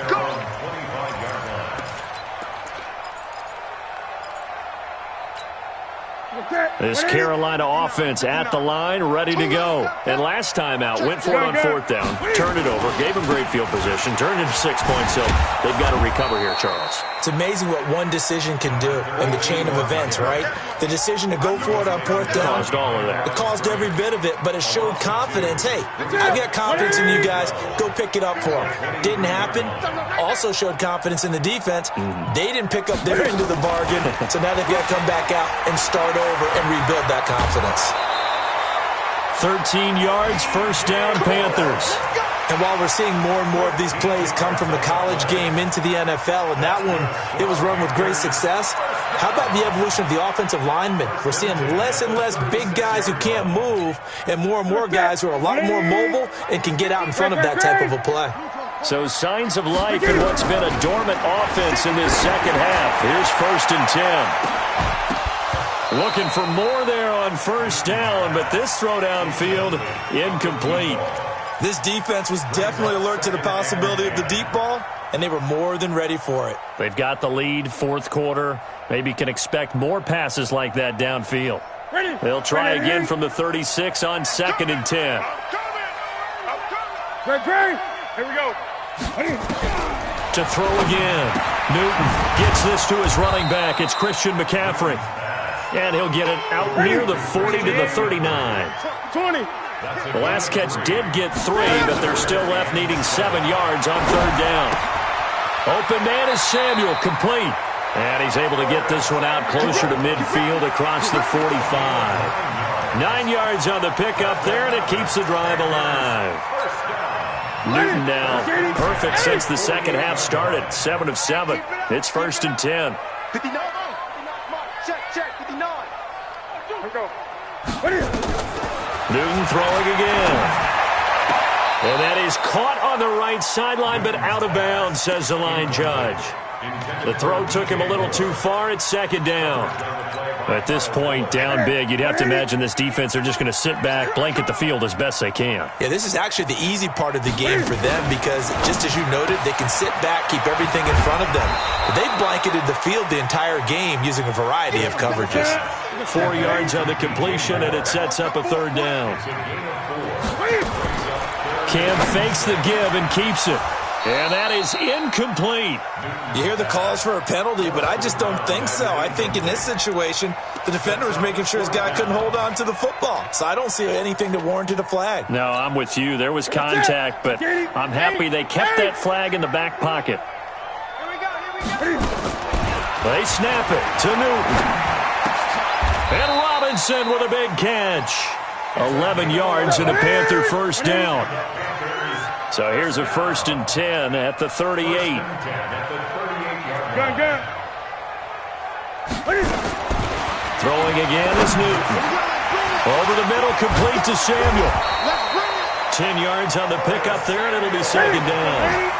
This Carolina offense at the line, ready to go. And last time out, went for it on fourth down, turned it over, gave them great field position, turned it to 6 points, so they've got to recover here, Charles. It's amazing what one decision can do in the chain of events, right? The decision to go for it on fourth down. Caused all of that. It caused every bit of it, but it showed confidence. Hey, I've got confidence in you guys. Go pick it up for them. Didn't happen. Also showed confidence in the defense. They didn't pick up their end of the bargain, so now they've got to come back out and start over and rebuild that confidence. 13 yards, first down, Panthers. And while we're seeing more and more of these plays come from the college game into the NFL, and that one, it was run with great success, how about the evolution of the offensive linemen? We're seeing less and less big guys who can't move and more guys who are a lot more mobile and can get out in front of that type of a play. So signs of life in what's been a dormant offense in this second half. Here's 1st and 10. Looking for more there on first down, but this throw downfield incomplete. This defense was definitely alert to the possibility of the deep ball, and they were more than ready for it. They've got the lead, fourth quarter. Maybe can expect more passes like that downfield. They'll try again from the 36 on 2nd and 10. Here we go. To throw again. Newton gets this to his running back. It's Christian McCaffrey. And he'll get it out near the 40 to the 39. 20. The last catch did get 3, but they're still left needing 7 yards on third down. Open man is Samuel, complete. And he's able to get this one out closer to midfield across the 45. 9 yards on the pickup there, and it keeps the drive alive. Newton now perfect since the second half started. 7 of 7. It's 1st and 10. 59. Check. 59. Here we go. Newton throwing again. And that is caught on the right sideline, but out of bounds, says the line judge. The throw took him a little too far. It's 2nd down. At this point, down big, you'd have to imagine this defense are just going to sit back, blanket the field as best they can. Yeah, this is actually the easy part of the game for them because, just as you noted, they can sit back, keep everything in front of them. But they've blanketed the field the entire game using a variety of coverages. 4 yards on the completion, and it sets up a third down. Cam fakes the give and keeps it. And that is incomplete. You hear the calls for a penalty, but I just don't think so. I think in this situation, the defender was making sure his guy couldn't hold on to the football. So I don't see anything that warranted a flag. No, I'm with you. There was contact, but I'm happy they kept that flag in the back pocket. Here we go. They snap it to Newton. And Robinson with a big catch. 11 yards and a Panther first down. So here's a 1st and 10 at the 38. Gun. Throwing again is Newton. Over the middle, complete to Samuel. 10 yards on the pickup there, and it'll be 2nd down.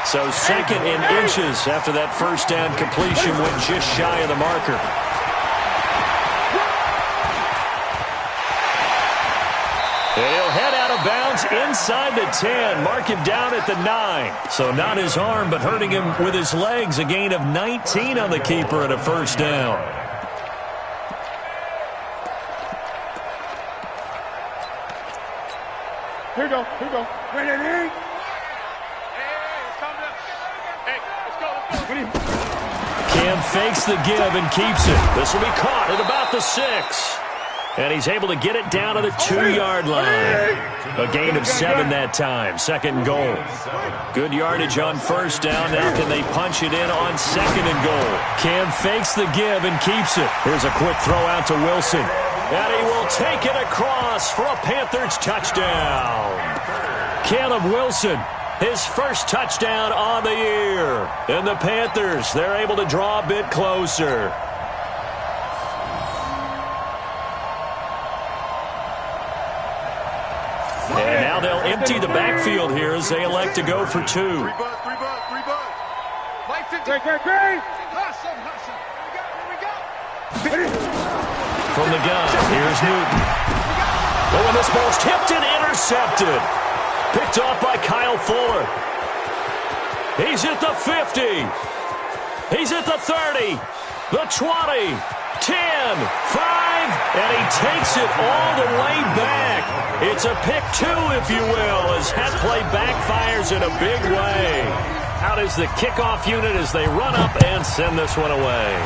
So 2nd and inches after that first down completion went just shy of the marker. He'll head out of bounds inside the 10. Mark him down at the 9. So not his arm, but hurting him with his legs. A gain of 19 on the keeper and a first down. Here we go. Ready. Cam fakes the give and keeps it. This will be caught at about the 6. And he's able to get it down to the 2-yard line. A gain of 7 that time. 2nd and goal. Good yardage on first down. Now can they punch it in on 2nd and goal? Cam fakes the give and keeps it. Here's a quick throw out to Wilson. And he will take it across for a Panthers touchdown. Caleb Wilson, his first touchdown on the year. And the Panthers, they're able to draw a bit closer. empty the backfield here as they elect to go for 2. 3 bucks. Great. Hustle. Here we go. From the gun, here's Newton. Oh, and this ball's tipped and intercepted. Picked off by Kyle Fuller. He's at the 50. He's at the 30. The 20. 10, 5, and he takes it all the way back. It's a pick 2, if you will, as that play backfires in a big way. Out is the kickoff unit as they run up and send this one away.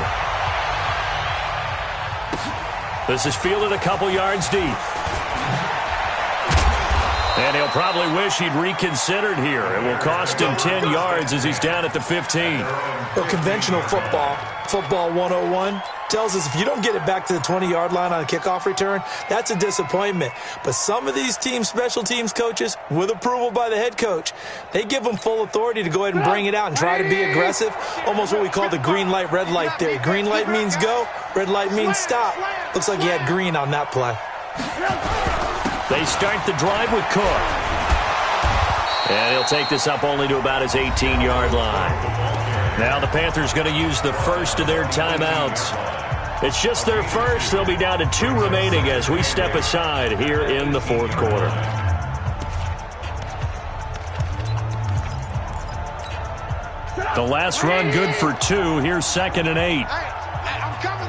This is fielded a couple yards deep. And he'll probably wish he'd reconsidered here. It will cost him 10 yards as he's down at the 15. Well, conventional football 101, tells us if you don't get it back to the 20-yard line on a kickoff return, that's a disappointment. But some of these special teams coaches, with approval by the head coach, they give them full authority to go ahead and bring it out and try to be aggressive, almost what we call the green light, red light theory. Green light means go, red light means stop. Looks like he had green on that play. They start the drive with Cook. And he'll take this up only to about his 18-yard line. Now the Panthers going to use the first of their timeouts. It's just their first. They'll be down to 2 remaining as we step aside here in the fourth quarter. The last run good for 2. Here's 2nd and 8. I'm coming.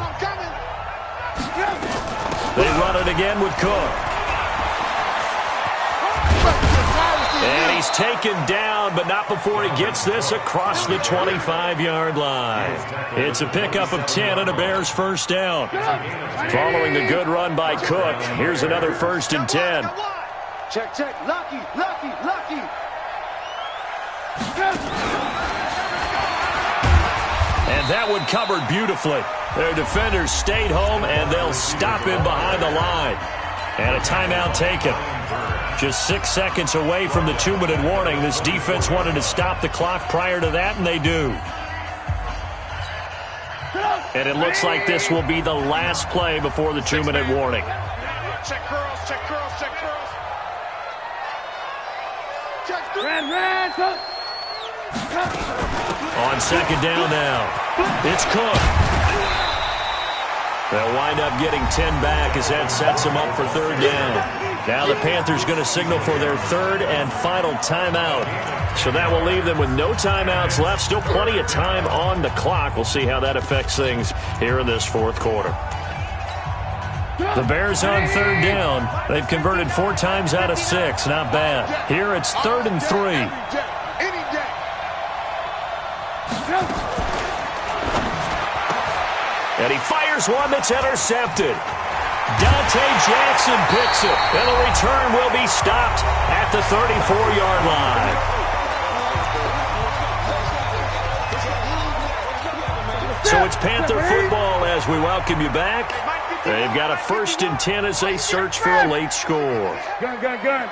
They run it again with Cook. And he's taken down, but not before he gets this across the 25-yard line. It's a pickup of 10 and a Bears first down. Following the good run by Cook, here's another 1st and 10. Check. Lucky. And that one covered beautifully. Their defenders stayed home, and they'll stop him behind the line. And a timeout taken. Just 6 seconds away from the 2-minute warning. This defense wanted to stop the clock prior to that, and they do. And it looks like this will be the last play before the 2-minute warning. Check curls. On 2nd down now, it's Cook. They'll wind up getting 10 back as that sets them up for 3rd down. Now the Panthers going to signal for their 3rd and final timeout. So that will leave them with no timeouts left. Still plenty of time on the clock. We'll see how that affects things here in this fourth quarter. The Bears on 3rd down. They've converted 4 times out of 6. Not bad. Here it's 3rd and 3. And he fires one that's intercepted. Dante Jackson picks it. And the return will be stopped at the 34-yard line. So it's Panther football as we welcome you back. They've got a 1st and 10 as they search for a late score. Gun.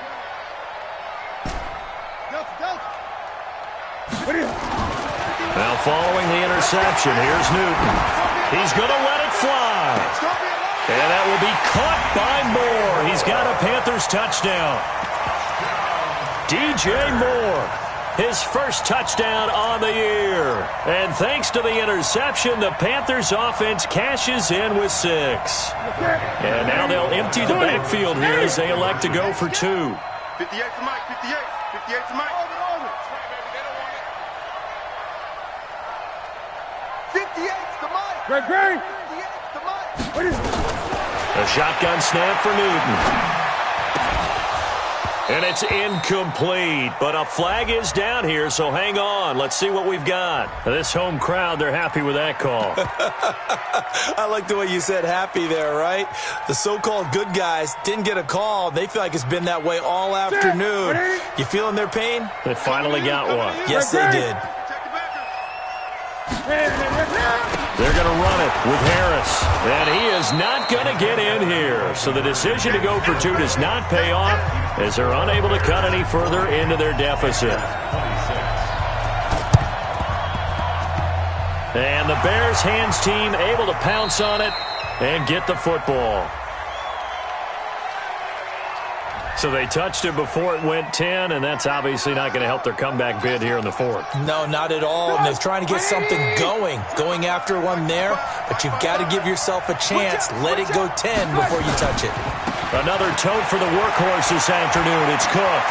Now following the interception, here's Newton. He's going to let it fly. And that will be caught by Moore. He's got a Panthers touchdown. DJ Moore, his first touchdown on the year. And thanks to the interception, the Panthers offense cashes in with 6. And now they'll empty the backfield here as they elect to go for 2. 58 to Mike. 58 to Mike. 58 to Mike. Great. 58 to Mike. A shotgun snap for Newton. And it's incomplete, but a flag is down here, so hang on. Let's see what we've got. This home crowd, they're happy with that call. I like the way you said happy there, right? The so-called good guys didn't get a call. They feel like it's been that way all afternoon. You feeling their pain? They finally got one. Yes, they did. They're going to run it with Harris. And he is not going to get in here. So the decision to go for 2 does not pay off as they're unable to cut any further into their deficit. And the Bears hands team able to pounce on it and get the football. So they touched it before it went 10, and that's obviously not going to help their comeback bid here in the fourth. No, not at all. And they're trying to get something going after one there. But you've got to give yourself a chance. Let it go 10 before you touch it. Another tote for the workhorse this afternoon. It's Cook.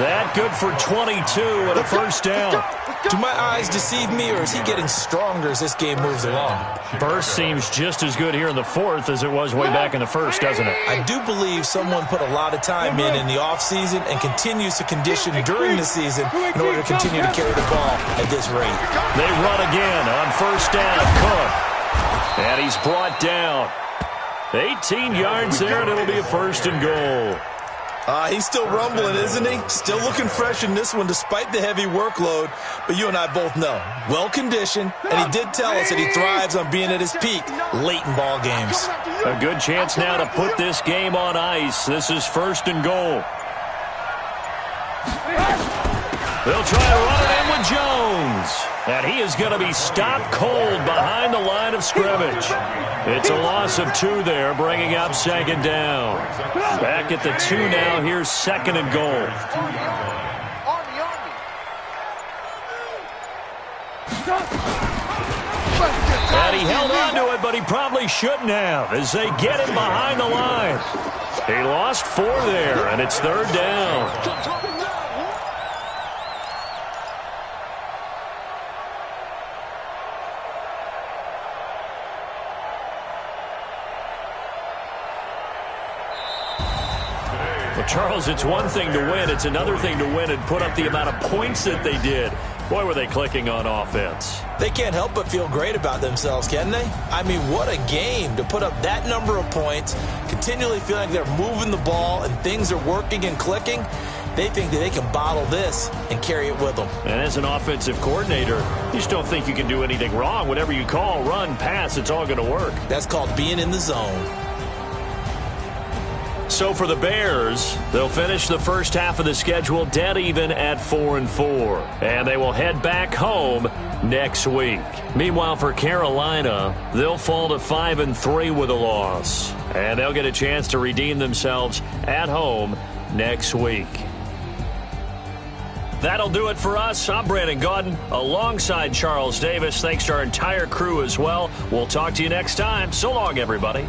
That good for 22 and a first down. Do my eyes deceive me, or is he getting stronger as this game moves along? Burst seems just as good here in the fourth as it was way back in the first, doesn't it? I do believe someone put a lot of time in the offseason and continues to condition during the season in order to continue to carry the ball at this rate. They run again on first down. Cook. And he's brought down. 18 yards there, and it'll be a first and goal. He's still rumbling, isn't he? Still looking fresh in this one despite the heavy workload. But you and I both know, well-conditioned, and he did tell us that he thrives on being at his peak late in ball games. A good chance now to put this game on ice. This is first and goal. They'll try to run it in with Jones. And he is going to be stopped cold behind the line of scrimmage. It's a loss of 2 there, bringing up second down. Back at the 2 now. Here's second and goal. And he held on to it, but he probably shouldn't have as they get him behind the line. He lost 4 there, and it's third down. Well, Charles, it's one thing to win. It's another thing to win and put up the amount of points that they did. Boy, were they clicking on offense. They can't help but feel great about themselves, can they? I mean, what a game to put up that number of points, continually feeling like they're moving the ball and things are working and clicking. They think that they can bottle this and carry it with them. And as an offensive coordinator, you just don't think you can do anything wrong. Whatever you call, run, pass, it's all going to work. That's called being in the zone. So for the Bears, they'll finish the first half of the schedule dead even at 4-4. And they will head back home next week. Meanwhile, for Carolina, they'll fall to 5-3 with a loss. And they'll get a chance to redeem themselves at home next week. That'll do it for us. I'm Brandon Gaudin alongside Charles Davis. Thanks to our entire crew as well. We'll talk to you next time. So long, everybody.